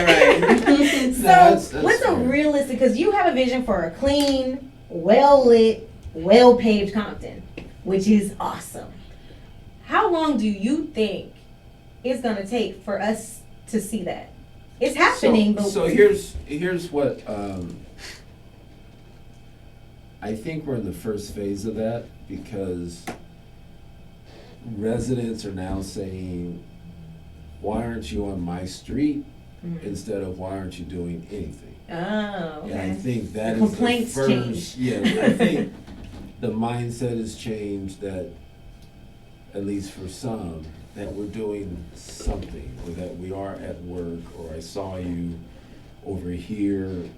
Right. So, what's a realistic? Because you have a vision for a clean, well lit, well paved Compton, which is awesome. How long do you think it's gonna take for us to see that? It's happening. So here's what I think we're in the first phase of that, because residents are now saying, why aren't you on my street instead of why aren't you doing anything? Oh, okay. And I think that Complaints is the first. change. Yeah, I think the mindset has changed, that at least for some, that we're doing something, or that we are at work, or I saw you over here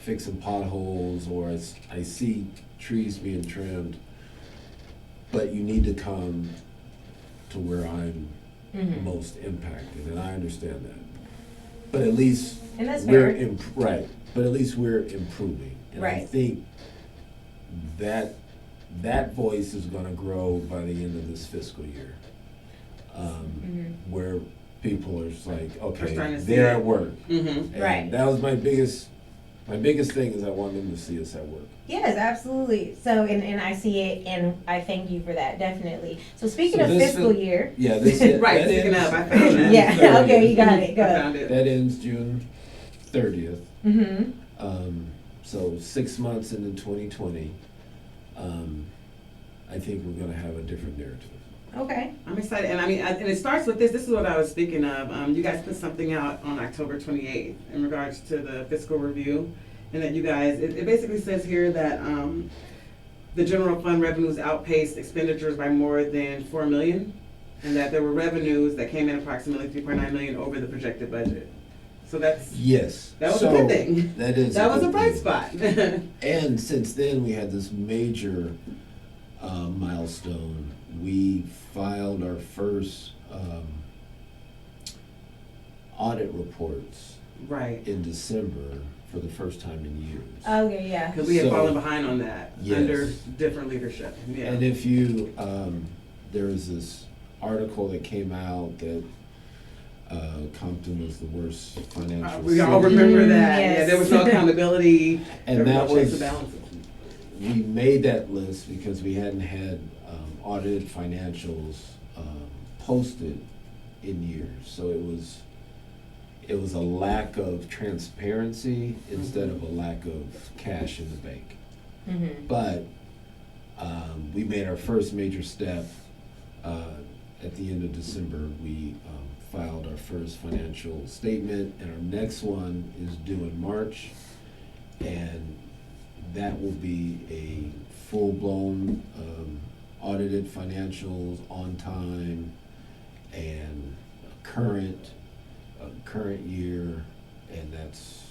fixing potholes, or I see trees being trimmed, but you need to come to where I'm most impacted, and I understand that. But at least And that's we're fair. right. But at least we're improving, and I Right. think that voice is going to grow by the end of this fiscal year, where people are just like, okay, starting to see they're it. at work. Mhm. And Right. that was my biggest thing, is I want them to see us at work. Yes, absolutely. So, and I see it, and I thank you for that, definitely. So, speaking So of this fiscal fi- year. Yeah, this Right, that speaking ends- of, I found that. Yeah, okay, you got it. I Go. found it. That ends June 30th. Mm-hmm. So 6 months into 2020, I think we're going to have a different narrative. Okay. I'm excited, and and it starts with this. This is what I was speaking of. You guys put something out on October 28th in regards to the fiscal review, and that you guys, it basically says here that the general fund revenues outpaced expenditures by more than $4 million, and that there were revenues that came in approximately $3.9 million over the projected budget. So that Yes. was a good thing. That is. That was a good bright thing. spot. And since then, we had this major milestone. We filed our first audit reports Right. in December for the first time in years. Okay, yeah. Because we had So- fallen behind on that Yes. under different leadership. Yeah. And if you, there was this article that came out that Compton was the worst financial we all city. remember that. Yes. Yeah, there was no accountability. And there that no checks was- and balances. We made that list because we hadn't had audited financials posted in years. So it was a lack of transparency instead of a lack of cash in the bank. Mm-hmm. But we made our first major step at the end of December. We filed our first financial statement, and our next one is due in March. And that will be a full-blown audited financials on time and current year, and that's,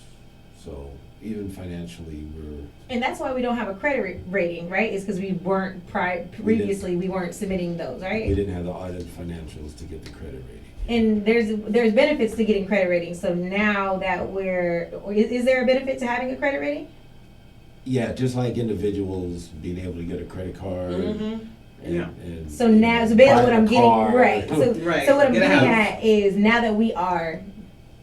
so even financially And that's why we don't have a credit rating, right? Is because we weren't previously we weren't submitting those, right? we didn't have the audited financials to get the credit rating. And there's benefits to getting credit ratings. So now that is there a benefit to having a credit rating? Yeah, just like individuals being able to get a credit card. Mm-hmm. And So now, so basically what I'm buy a car. getting, right. So, Right. so what I'm Get a getting house. at is now that we are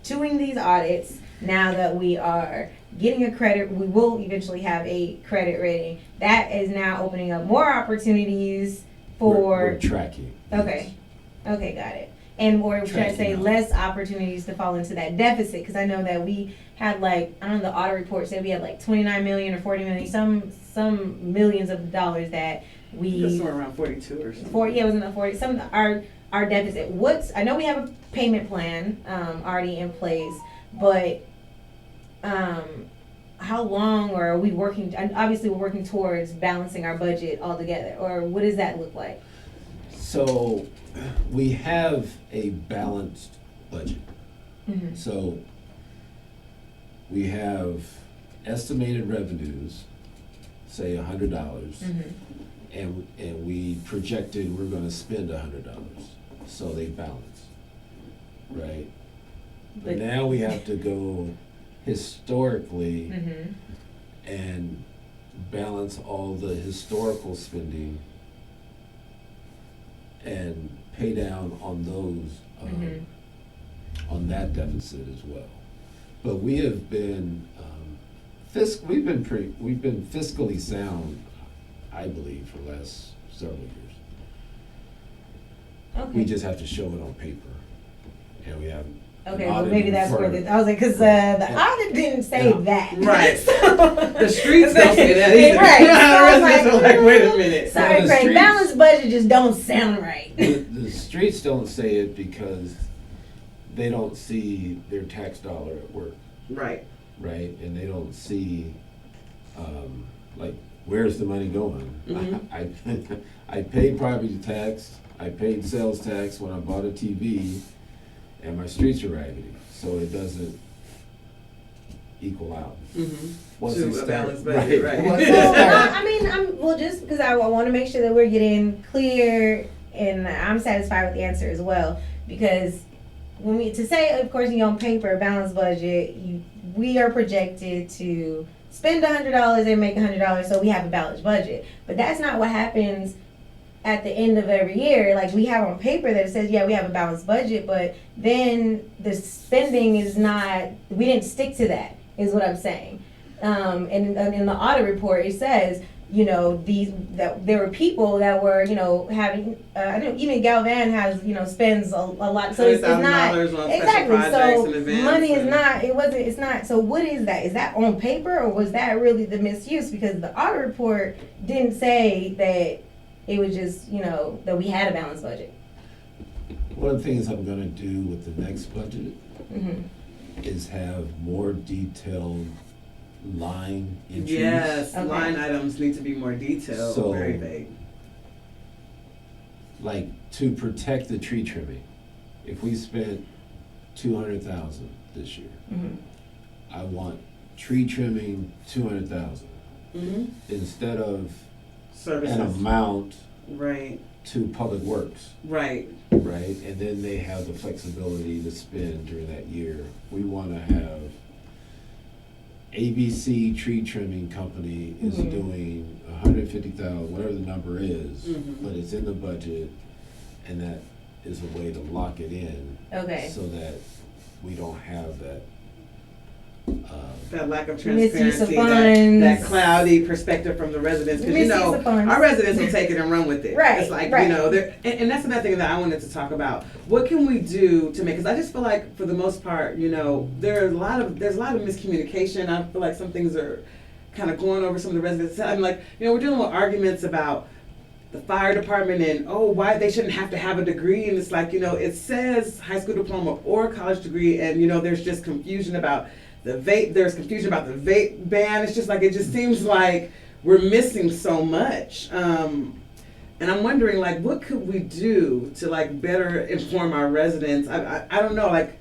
doing these audits, now that we are getting a credit, we will eventually have a credit rating. That is now opening up more opportunities for. We're tracking. Okay. Okay, got it. And or should I say less opportunities to fall into that deficit? Because I know that we had like, I don't know, the audit report said we had like 29 million or 40 million, some millions of dollars that we. Just somewhere around 42 or something. It was in the 40. Some of our deficit. I know we have a payment plan already in place, but how long are we working? And obviously, we're working towards balancing our budget altogether. Or what does that look like? So we have a balanced budget. Mm-hmm. So we have estimated revenues, say $100, Mm-hmm. and we projected we're going to spend $100. So they balance, right? But now we have to go historically Mm-hmm. and balance all the historical spending and pay down on those, on that deficit as well. But we have been, we've been fiscally sound, I believe, for the last several years. Okay. We just have to show it on paper, and we have. Okay, well maybe that's where I was like, because the audit didn't say that. Right. So, The streets don't say that either. Right. So I was Residents are like, wait a minute. Sorry, the Craig. streets- Balanced budget just don't sound right. The streets don't say it because they don't see their tax dollar at work, Right. right? And they don't see, like, where's the money going? Mhm. I paid property tax, I paid sales tax when I bought a TV, and my streets are raggedy, so it doesn't equal out. Mm-hmm. Once To it a start- balanced budget, right. Once it Well, start- well, just because I want to make sure that we're getting clear, and I'm satisfied with the answer as well. Because to say, of course, on paper, a balanced budget, we are projected to spend $100 and make $100, so we have a balanced budget. But that's not what happens at the end of every year. Like, we have on paper that it says, yeah, we have a balanced budget, but then the spending is not. We didn't stick to that, is what I'm saying. And in the audit report, it says, that there were people that were, having. I know even Galvan has, spends a lot. So it's not $100,000 on special exactly. projects So and events money is and- not. It wasn't. It's not. So what is that? Is that on paper, or was that really the misuse? Because the audit report didn't say that. It was just, that we had a balanced budget. One of the things I'm gonna do with the next budget Mm-hmm. is have more detailed line entries. Yes, Okay. line items need to be more detailed, So- very vague. Like, to protect the tree trimming, if we spent 200,000 this year, Mm-hmm. I want tree trimming 200,000 Mm-hmm. instead of Services. an amount Right, to public works, right. right? And then they have the flexibility to spend during that year. We wanna have ABC Tree Trimming Company is Mhm. doing 150,000, whatever the number is, Mhm. but it's in the budget, and that is a way to lock it in. Okay. So that we don't have that, That lack of Misuse transparency, of that funds. cloudy perspective from the residents, because Misuse of funds. our residents will take it and run with it. Right, It's like, right. and that's another thing that I wanted to talk about. What can we do to make, because I just feel like for the most part, there's a lot of miscommunication. I feel like some things are kind of going over some of the residents. I'm like, we're dealing with arguments about the fire department and why they shouldn't have to have a degree, and it's like, it says high school diploma or college degree, and there's just confusion about the vape. There's confusion about the vape ban. It's just like, it just seems like we're missing so much. And I'm wondering, like, what could we do to like better inform our residents? I don't know, like.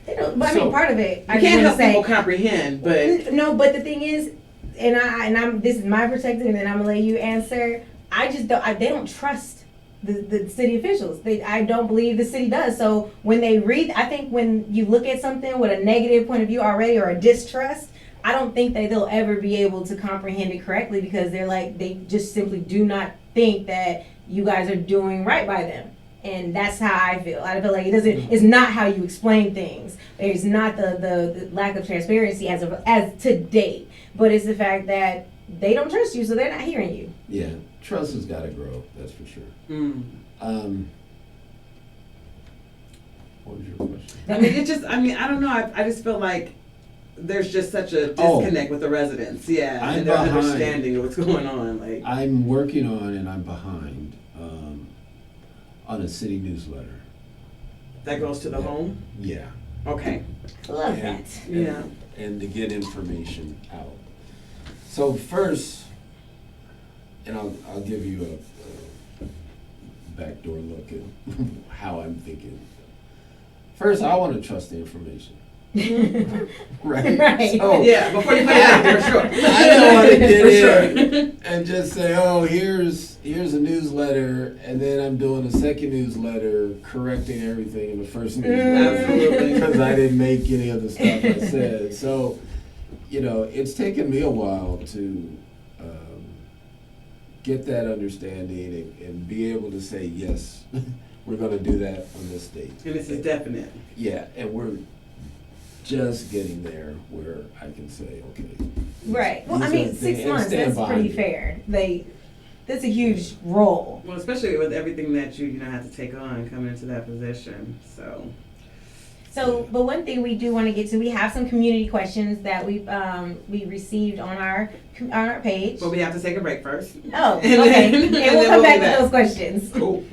I mean, part of it, I can't help people comprehend, but no. But the thing is, I'm this is my perspective, and then I'm gonna let you answer. I just don't. They don't trust the city officials. I don't believe the city does. So when they read, I think when you look at something with a negative point of view already or a distrust, I don't think they'll ever be able to comprehend it correctly because they just simply do not think that you guys are doing right by them. And that's how I feel. I feel like it's not how you explain things. It's not the lack of transparency as to date, but it's the fact that they don't trust you, so they're not hearing you. Yeah, trust has got to grow. That's for sure. What was your question? I mean, I don't know. I just feel like there's just such a disconnect with the residents. Yeah, and their understanding of what's going on. Like, I'm working on, and I'm behind on a city newsletter. That goes to the home? Yeah. Okay. Love that. Yeah. And to get information out. So first, and I'll give you a backdoor look at how I'm thinking. First, I want to trust the information. Right. So, yeah, before you put it out there, sure. I don't want to get in and just say, oh, here's a newsletter, and then I'm doing a second newsletter correcting everything in the first newsletter. Absolutely. Because I didn't make any of the stuff I said. So, it's taken me a while to get that understanding and be able to say, yes, we're going to do that on this date. And this is definite. Yeah, and we're just getting there where I can say, okay. Right. Well, I mean, 6 months, that's pretty fair. That's a huge role. Well, especially with everything that you have to take on coming into that position. So, but one thing we do want to get to, we have some community questions that we received on our page. But we have to take a break first. Oh, okay. And we'll come back to those questions. Cool.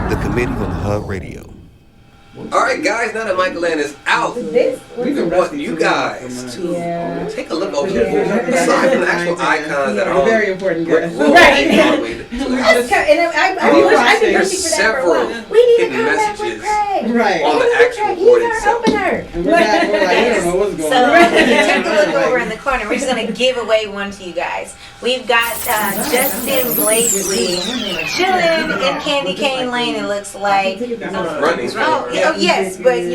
The Committee on Hub Radio. All right, guys, now that Michael Ann is out, we've been wanting you guys to take a look over the board. Aside from the actual icons that are on very important, brick guys. roll, Right. there's several hidden messages on the actual board itself. And we're back. We're like, we don't know what's going So on. take a look over in the corner. We're just gonna give away one to you guys. We've got Justin Blakely chilling in Candy Cane Lane. It looks like. Running. Oh yes, but he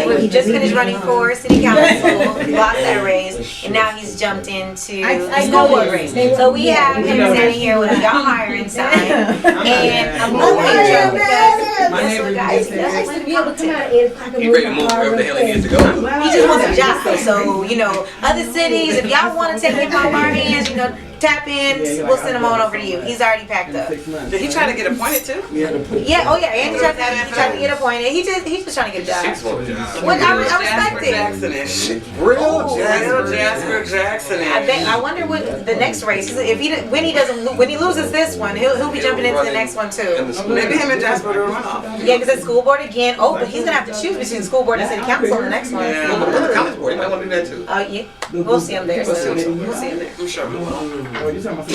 was just finished running for city council, lost that race, and now he's jumped into the school board race. So we have him standing here with a y'all hiring sign, and I'm moving Joe because that's what guys do. That's like to be able to come out at 8 o'clock. He's ready to move wherever the hell he needs to go. He just wants a job though, so other cities, if y'all want to take him off our hands, tap in, we'll send him on over to you. He's already packed up. Did he try to get appointed too? Yeah, oh yeah, and he tried to get appointed. He's just trying to get a job. What I respect it. Real Jasper Jackson. I wonder what the next race is. When he loses this one, he'll be jumping into the next one too. Maybe him and Jasper do a runoff. Yeah, because it's school board again. Oh, but he's gonna have to choose between school board and city council in the next one. The college board, he might want to do that too. Yeah, we'll see him there. We'll see him there. I'm sure we will. Oh, you talking about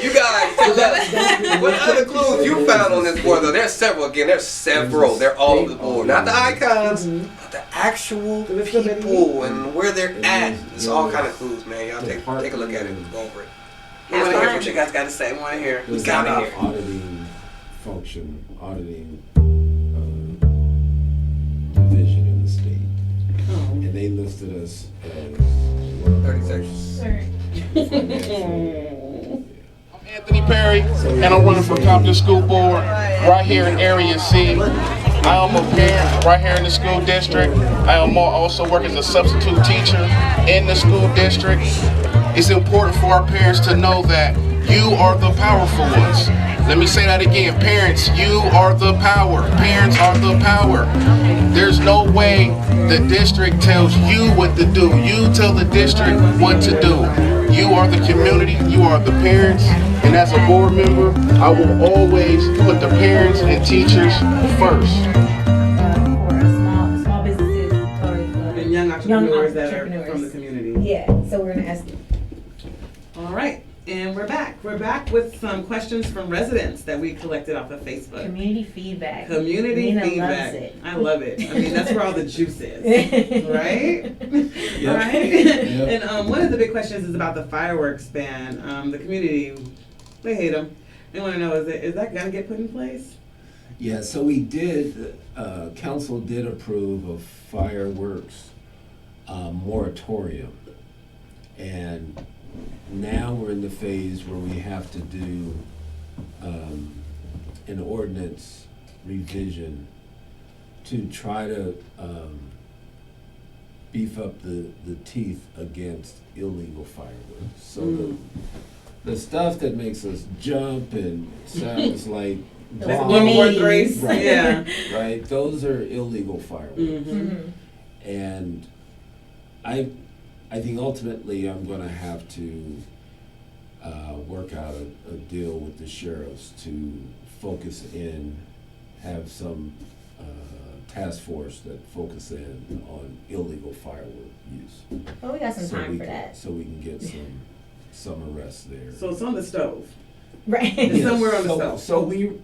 You guys, what other clues you found on this board though? There's several. Again, there's several. They're all over the board. Not the icons, but the actual people and where they're at. It's all kind of clues, man. Y'all take a look at it and go over it. I want to hear what you guys got to say. I want to hear. We got got it here. auditing division in the state. And they listed us as 30 seconds. I'm Anthony Perry, and I'm running for Compton School Board right here in Area C. I am a parent right here in the school district. I am also work as a substitute teacher in the school district. It's important for our parents to know that You are the powerful ones. Let me say that again. Parents, you are the power. Parents are the power. There's no way the district tells you what to do. You tell the district what to do. You are the community. You are the parents. And as a board member, I will always put the parents and teachers first. For small businesses or And young entrepreneurs that are from the community. Yeah, so we're gonna ask you. All right, and we're back. We're back with some questions from residents that we collected off of Facebook. Community feedback. Community Nina feedback. loves it. I love it. I mean, that's where all the juice is, right? Yep. Right? Yep. And one of the big questions is about the fireworks ban. The community, they hate them. They want to know, is that going to get put in place? Yeah, so we did, council did approve of fireworks moratorium. And now we're in the phase where we have to do an ordinance revision to try to beef up the teeth against illegal fireworks. So the stuff that makes us jump and sounds like bombs, World War III. right, Yeah. right, those are illegal fireworks. Mm-hmm. And I think ultimately I'm going to have to work out a deal with the sheriffs to focus in, have some task force that focus in on illegal firework use. Oh, we got some So time we for can- that. So we can get some arrests there. So it's on the stove. Right. It's somewhere on the stove. So we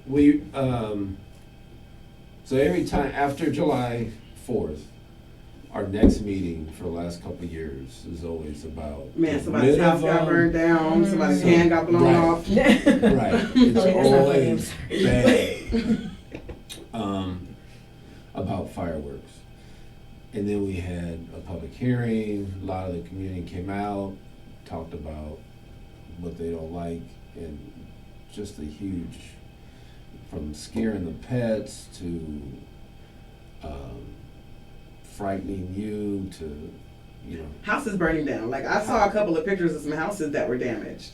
so every time after July 4th, our next meeting for the last couple of years is always about Man, get somebody's rid house of got them. burned down, somebody's hand got blown Right. off. Right, it's Oh, that's not always bad about fireworks. And then we had a public hearing, a lot of the community came out, talked about what they don't like, and just a huge, from scaring the pets to frightening you to, you know. Houses burning down. Like I saw a couple of pictures of some houses that were damaged.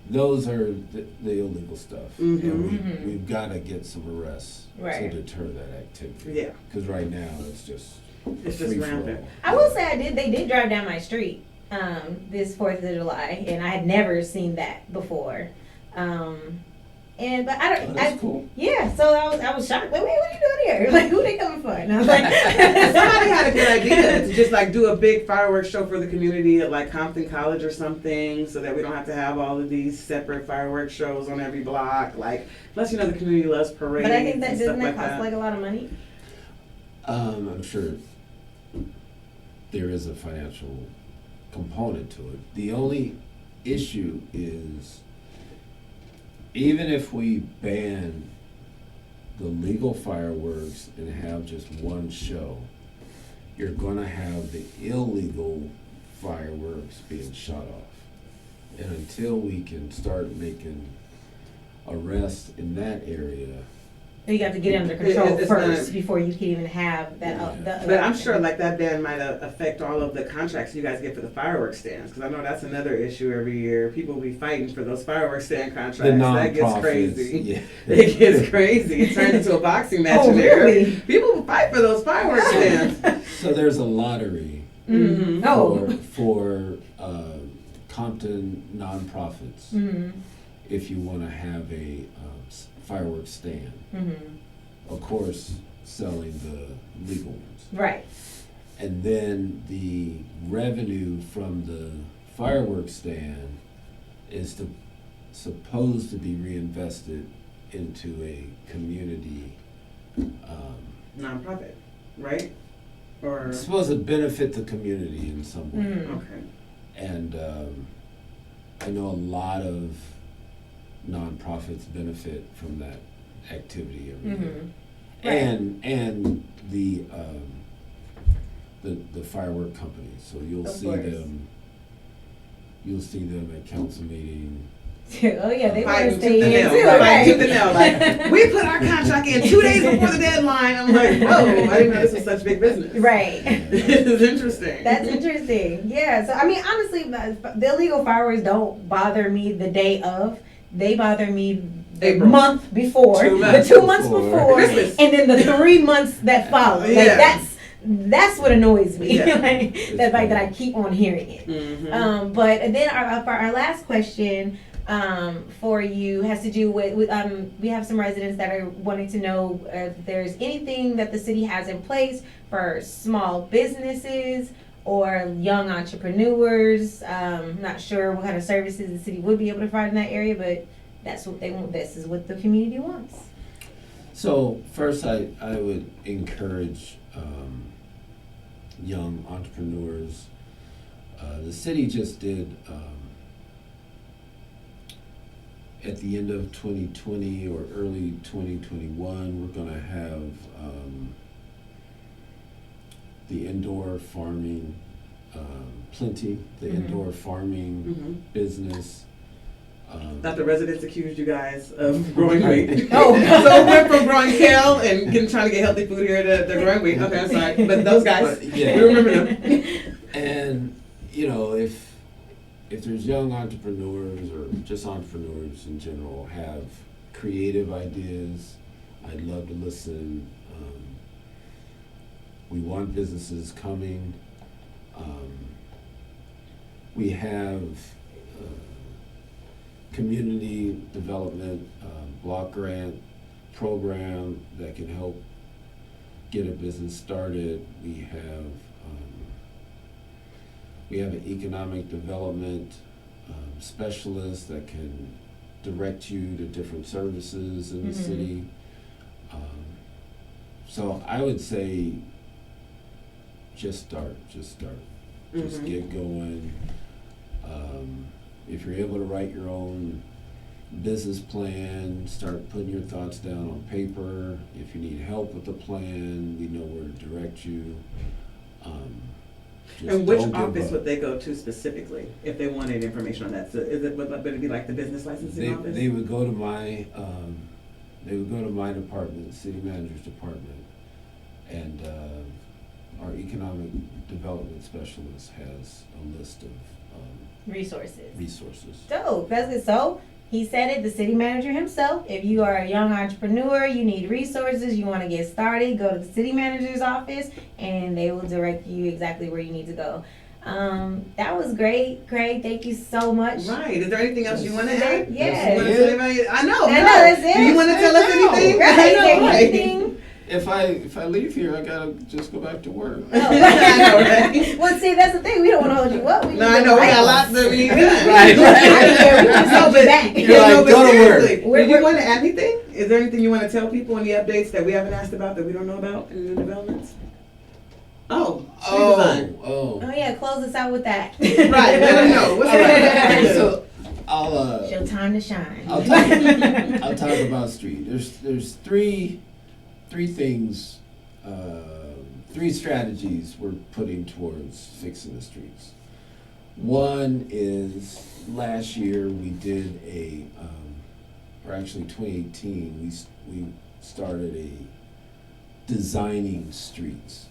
Those are the illegal stuff. Mhm. And we've got to get some arrests Right. to deter that activity. Yeah. Because right now it's just It's just free-for-all. rampant. I will say they did drive down my street this 4th of July, and I had never seen that before. But I Oh, don't. that's cool. Yeah, so I was shocked. Like, wait, what are you doing here? Like, who they coming for? And I was like, Somebody had a good idea to just like do a big fireworks show for the community at like Compton College or something, so that we don't have to have all of these separate fireworks shows on every block. Like, plus the community loves parades. But I think that and doesn't stuff that like cost like a lot of money? I'm sure there is a financial component to it. The only issue is, even if we ban the legal fireworks and have just one show, you're gonna have the illegal fireworks being shot off. And until we can start making arrests in that area, You got to get it under control It's first not- before you can even have that. The But I'm sure like that ban might affect all of the contracts you guys get for the fireworks stands, because I know that's another issue every year. People be fighting for those fireworks stand contracts. the That gets nonprofits, crazy. yeah. It gets crazy. It turns into a boxing match Oh, in there. really? People fight for those fireworks stands. So there's a lottery Mm-hmm. Oh. for Compton nonprofits Mm-hmm. if you want to have a fireworks stand. Mm-hmm. Of course, selling the legal ones. Right. And then the revenue from the fireworks stand is supposed to be reinvested into a community. Nonprofit, right? Or It's supposed to benefit the community in some way. Mm. okay. And I know a lot of nonprofits benefit from that activity every year. Mm-hmm. Right. And the firework companies. So you'll Of see course. them. You'll see them at council meeting. Oh yeah, they want Fighting to tooth stay and in nail. too, Fighting right? tooth and nail. Like, we put our contract in 2 days before the deadline. I'm like, whoa, I didn't know this was such big business. Right. This is interesting. That's interesting. Yeah. So I mean, honestly, the illegal fireworks don't bother me the day of. they bother me the April. month before, 2 the months 2 months before. before, Christmas. and then the 3 months that follow. Yeah. Like that's what annoys me. Yeah. Like, the fact that I keep on hearing it. Mhm. But then our last question for you has to do with we have some residents that are wanting to know if there's anything that the city has in place for small businesses or young entrepreneurs. Not sure what kind of services the city would be able to provide in that area, but that's what they want. This is what the community wants. So first, I would encourage young entrepreneurs. The city just did at the end of 2020 or early 2021, we're going to have the indoor farming plenty, the indoor farming business. Not the residents accused you guys of growing wheat. Oh. So we went from growing kale and trying to get healthy food here to growing wheat. Okay, I'm sorry. But those guys, But, yeah. we remember them. And, you know, if there's young entrepreneurs or just entrepreneurs in general have creative ideas, I'd love to listen. We want businesses coming. We have community development block grant program that can help get a business started. We have an economic development specialist that can direct you to different services in the city. So I would say just start. Just get going. If you're able to write your own business plan, start putting your thoughts down on paper. If you need help with the plan, we know where to direct you. And which office would they go to specifically if they wanted information on that? So would it be like the business licensing office? They would go to my department, city manager's department, and our economic development specialist has a list of Resources. So, that's good. So, he said it, the city manager himself. If you are a young entrepreneur, you need resources, you want to get started, go to the city manager's office, and they will direct you exactly where you need to go. That was great, Craig. Thank you so much. Right. Is there anything else you want to add? Yes. I know. That's it. Do you want to tell us anything? Right. I know, right. Anything? If I leave here, I gotta just go back to work. I know, right? Well, see, that's the thing. We don't want to hold you up. No, I know. We got lots that we need done. Right. We want to send you back. You're like, go to work. Do you want to add anything? Is there anything you want to tell people? Any updates that we haven't asked about that we don't know about in the developments? Oh, Oh yeah, close us out with that. right. Let them know. What's Alright, up? so I'll Show time to shine. I'll talk about street. There's three things, three strategies we're putting towards fixing the streets. One is last year we did or actually 2018, we started a designing streets.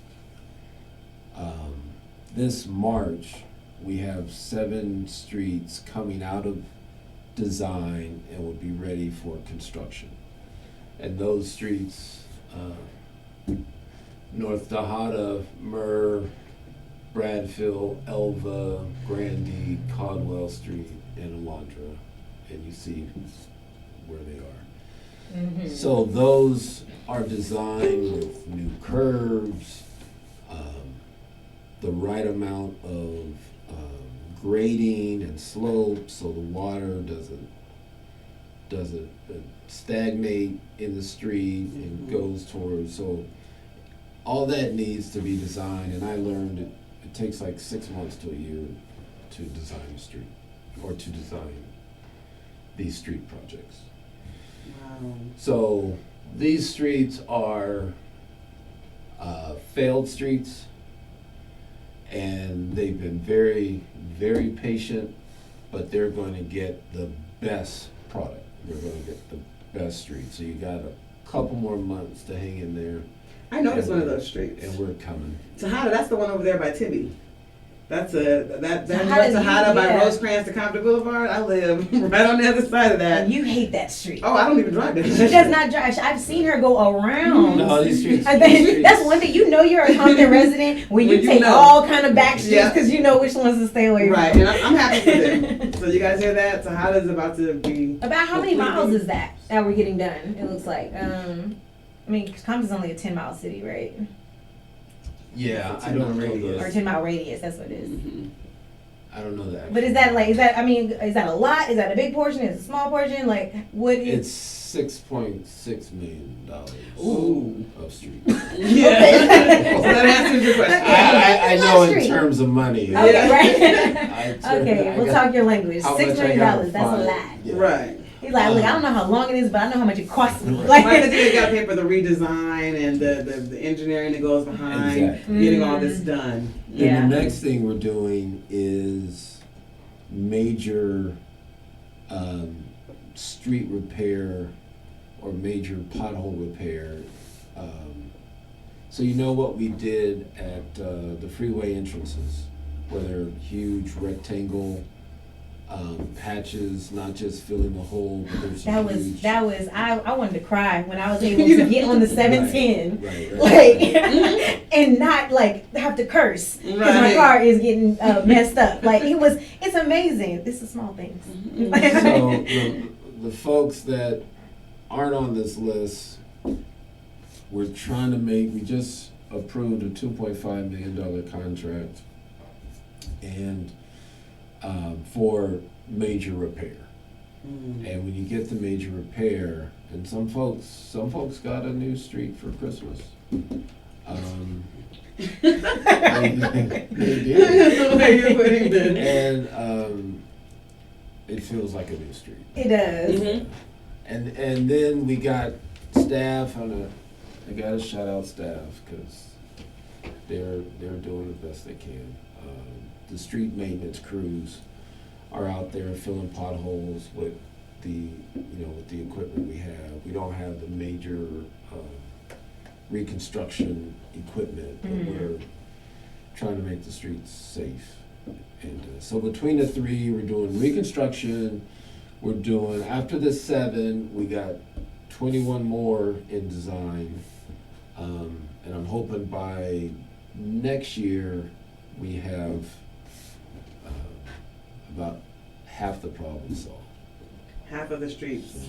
This March, we have 7 streets coming out of design and will be ready for construction. And those streets, North Tejada, Murr, Bradfield, Elva, Grandy, Caldwell Street, and Alondra, and you see where they are. So those are designed with new curves, the right amount of grading and slope, so the water doesn't stagnate in the street and goes towards. So all that needs to be designed, and I learned it takes like 6 months to a year to design a street or to design these street projects. Wow. So these streets are failed streets, and they've been very, very patient, but they're going to get the best product. They're going to get the best street. So you got a couple more months to hang in there. I noticed one of those streets. And we're coming. Tejada, that's the one over there by Tibby. That's a Tejada by yeah. Rosecrans to Compton Boulevard. I live right on the other side of that. And you hate that street. Oh, I don't even drive that. She does not drive. I've seen her go around. No, these streets. That's one thing. You know you're a Compton resident when you take know. all kind of back streets Yeah. because you know which ones to stay away from. Right, and I'm happy for them. So you guys hear that? Tejada's about to be. About how many miles is that we're getting done? It looks like. I mean, Compton's only a 10-mile city, right? Yeah, I don't know Or the. 10-mile radius. That's what it is. I don't know that. But is that is that a lot? Is that a big portion? Is it a small portion? Like, what is... It's $6.6 million Ooh. of street. Yeah. So that answers your question. I know in Street. terms of money. Okay, right? I Okay, we'll talk your language. how $6 much I million, gotta that's a find. lot. Yeah. Right. He's like, look, I don't know how long it is, but I know how much it costs me. Right. Like, Right, because you got to pay for the redesign and the engineering that goes behind Exactly. getting all this done. Yeah. And the next thing we're doing is major street repair or major pothole repair. So you know what we did at the freeway entrances, where they're huge rectangle patches, not just filling the hole, but there's huge... I wanted to cry when I was able to get on the 710, Right. like, and not like have to curse because my Right. car is getting messed up. Like it's amazing. This is small things. So the folks that aren't on this list, we're trying to we just approved a $2.5 million contract and for major repair. And when you get the major repair, and some folks got a new street for Christmas. They did. And it feels like a new street. It does. Mm-hmm. And then we got staff I gotta shout out staff because they're doing the best they can. The street maintenance crews are out there filling potholes with the equipment we have. We don't have the major reconstruction equipment, but we're trying to make the streets safe. And so between the three, we're doing reconstruction. We're doing, after the 7, we got 21 more in design. And I'm hoping by next year we have about half the problem solved. Half of the streets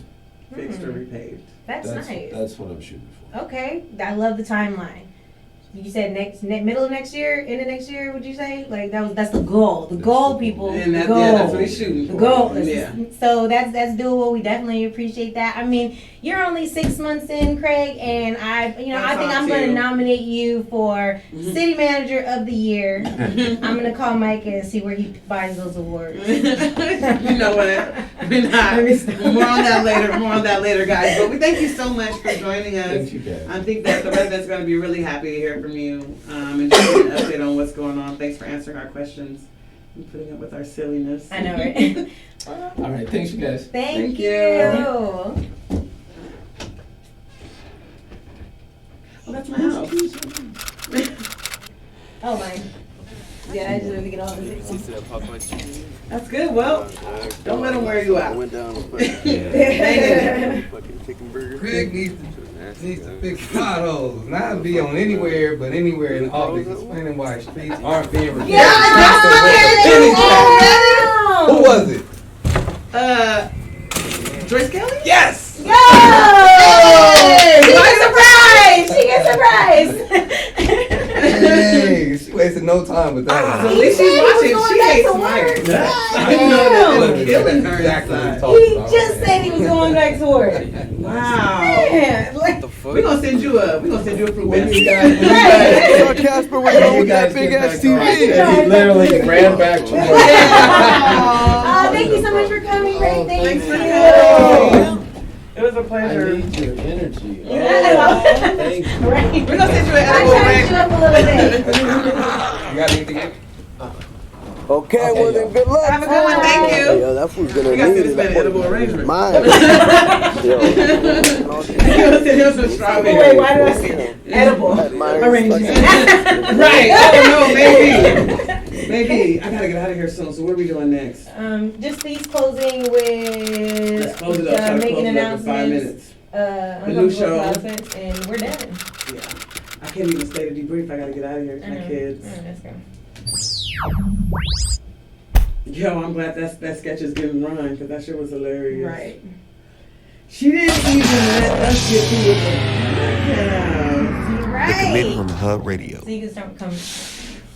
fixed or repaved. That's nice. That's what I'm shooting for. Okay, I love the timeline. You said middle of next year, end of next year. Would you say that's the goal? The goal, people. And the goal. that's what he's shooting for. The goal. Yeah. So that's doable. We definitely appreciate that. I mean, you're only 6 months in, Craig, and I think I'm going to nominate you for City Manager of the Year. I'm going to call Mike and see where he buys those awards. You know what? We're not. More on that later, guys. But we thank you so much for joining us. Thank you, guys. I think that the residents are going to be really happy to hear from you and just get an update on what's going on. Thanks for answering our questions and putting up with our silliness. I know, right? All right, thanks, you guys. Thank you. Oh, that's my house. Oh, mine. Yeah, I just wanted to get all this. That's good. Well, don't let them wear you out. I went down and Thank fucking burger. Craig needs to fix potholes. Not be on anywhere, but anywhere in the office explaining why streets aren't being repaired. Who was it? Joyce Kelly? Yes! Yo! She gets surprised! Hey, she wasted no time with that So one. at least she's watching. She hates Myers. I know that it's killing her Exactly what we inside. talked He about just right said he was going back to work. Wow. Man, like, We're gonna send you a fruit When basket. you guys, I saw Casper with that big ass TV. He literally ran back to work. thank you so much for coming, Craig. Thanks Thank for you. coming. It was a I pleasure. need your energy. Yeah. Thank you. Right. We're gonna send you an I edible charged you ring. up a little bit. You got anything else? Okay, well then, good luck. Have a good one. Thank Hey, you. yo, that fool's gonna We got to need this it. man an edible arrangement. Mine. Yo. He gonna send him some strawberry. Wait, why did I say edible Myers arrangement? fucking- Right. I don't know. Maybe. Baby, I gotta get out of here soon. So what are we doing next? Just please closing with Let's close it up. Try to making close it up in 5 announcements. minutes. The new show. And we're done. Yeah. I can't even stay to debrief. I gotta get out of here. My kids. Let's go. Yo, I'm glad that sketch is getting run because that shit was hilarious. Right. She didn't even let us get through with the Right. The committee on the Hub Radio. So you can start coming.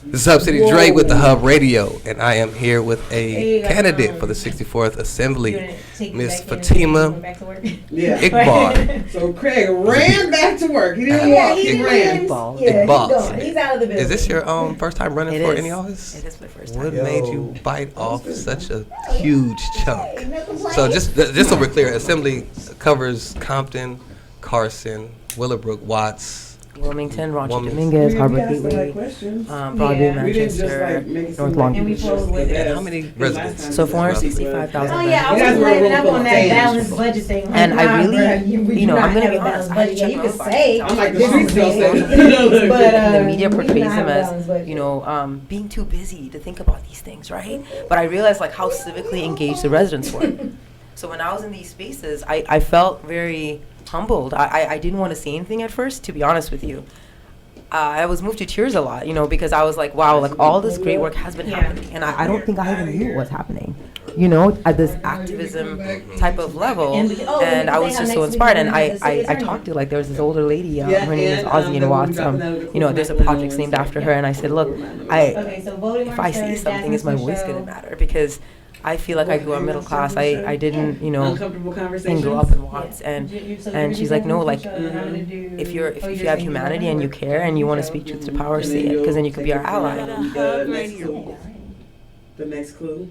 This is Hub City Whoa. Dre with the Hub Radio, and I am here with a Hey, candidate for the 64th Assembly, You wanna take me Miss back in and Fatima go back to work? Yeah. Iqbal. So Craig ran back to work. He didn't Yeah, walk. he He ran. Iqbal. Yeah, Iqbal. he's gone. He's out of the building. Is this your first time running It for is. any office? It is my first time. What made you bite off such a huge chunk? No complaints. So just so we're clear, Assembly covers Compton, Carson, Willowbrook, Watts. Wilmington, Rancho Wilmington. Dominguez, We Harbor asked the right Gateway, questions. Broadview, Yeah. We didn't just Manchester, like make it seem North like Long you And we Beach. pulled with And it. how many Last residents? time So we 465,000. Oh yeah, I You was guys just were laying real up on that fans. balanced budget thing. Like, And I nah, really, bruh, we do I'm not gonna have be a honest. balanced I budget. Yeah, check you my could own budget. say, I'm like, the this streets is don't big. say But The media we do portrays not have them a as, balanced budget. being too busy to think about these things, right? But I realized like how civically engaged the residents were. So when I was in these spaces, I felt very humbled. I didn't want to say anything at first, to be honest with you. I was moved to tears a lot, because I was like, wow, like all this great work has been happening. And I don't think I even knew what was happening, at this activism type of level. And I was just so inspired. And I talked to, like, there was this older lady, her name is Ozian Watts. There's a project named after her. And I said, look, Okay, so voting if I say something, is my voice going to matter? Because I feel like I grew up middle class. I didn't, uncomfortable conversations. grow up in Watts. And she's like, no, like, if you have humanity and you care and you want to speak truth to power, say it, because then you could be our ally. The next clue.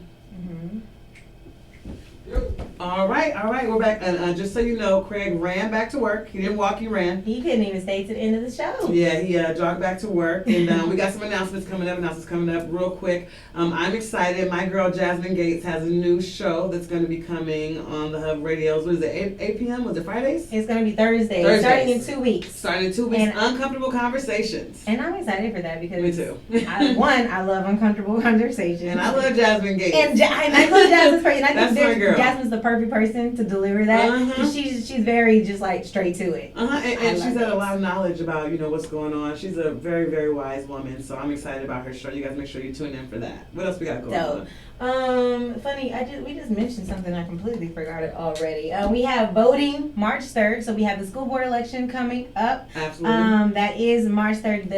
All right, we're back. And just so you know, Craig ran back to work. He didn't walk, he ran. He couldn't even stay to the end of the show. Yeah, he jogged back to work. And we got some announcements coming up real quick. I'm excited. My girl Jasmine Gates has a new show that's going to be coming on the Hub Radios. What is it, 8 p.m.? Was it Fridays? It's going to be Thursday, starting in 2 weeks. Starting in 2 weeks. And Uncomfortable Conversations. And I'm excited for that because Me too. I love uncomfortable conversations. And I love Jasmine Gates. And I love Jasmine's person. I That's think my girl. Jasmine's the perfect person to deliver that. Uh-huh. She's very just like straight to it. And she's love had a it. lot of knowledge about what's going on. She's a very, very wise woman. So I'm excited about her show. You guys make sure you tune in for that. What else we got going on? Funny, we just mentioned something I completely forgot it already. We have voting March 3rd, so we have the school board election coming up. Absolutely. That is March 3rd.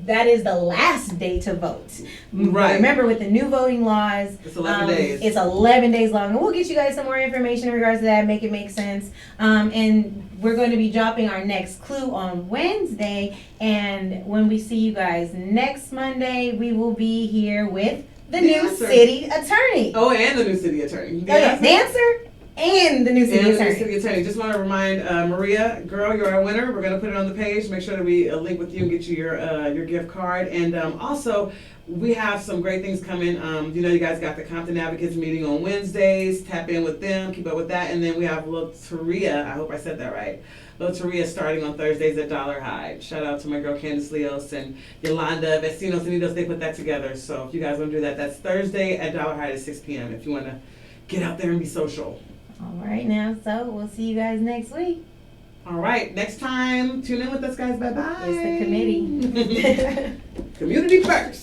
That is the last day to vote. Right. Remember, with the new voting laws, It's 11 days. It's 11 days long, and we'll get you guys some more information in regards to that. Make it make sense. And we're going to be dropping our next clue on Wednesday. And when we see you guys next Monday, we will be here with the new Dancer. city attorney. Oh, and the new city attorney. Oh, yeah, dancer and the new city And the attorney. new city attorney. Just want to remind Maria, girl, you're our winner. We're going to put it on the page. Make sure that we link with you and get you your gift card. And also, we have some great things coming. You guys got the Compton Advocates meeting on Wednesdays. Tap in with them. Keep up with that. And then we have Loteria. I hope I said that right. Loteria starting on Thursdays at Dollar High. Shout out to my girl Candice Leos and Yolanda Vecinos Unidos. They put that together. So if you guys want to do that, that's Thursday at Dollar High at 6 p.m. if you want to get out there and be social. All right, now, so we'll see you guys next week. All right, next time, tune in with us, guys. Bye-bye. It's the committee. Community first.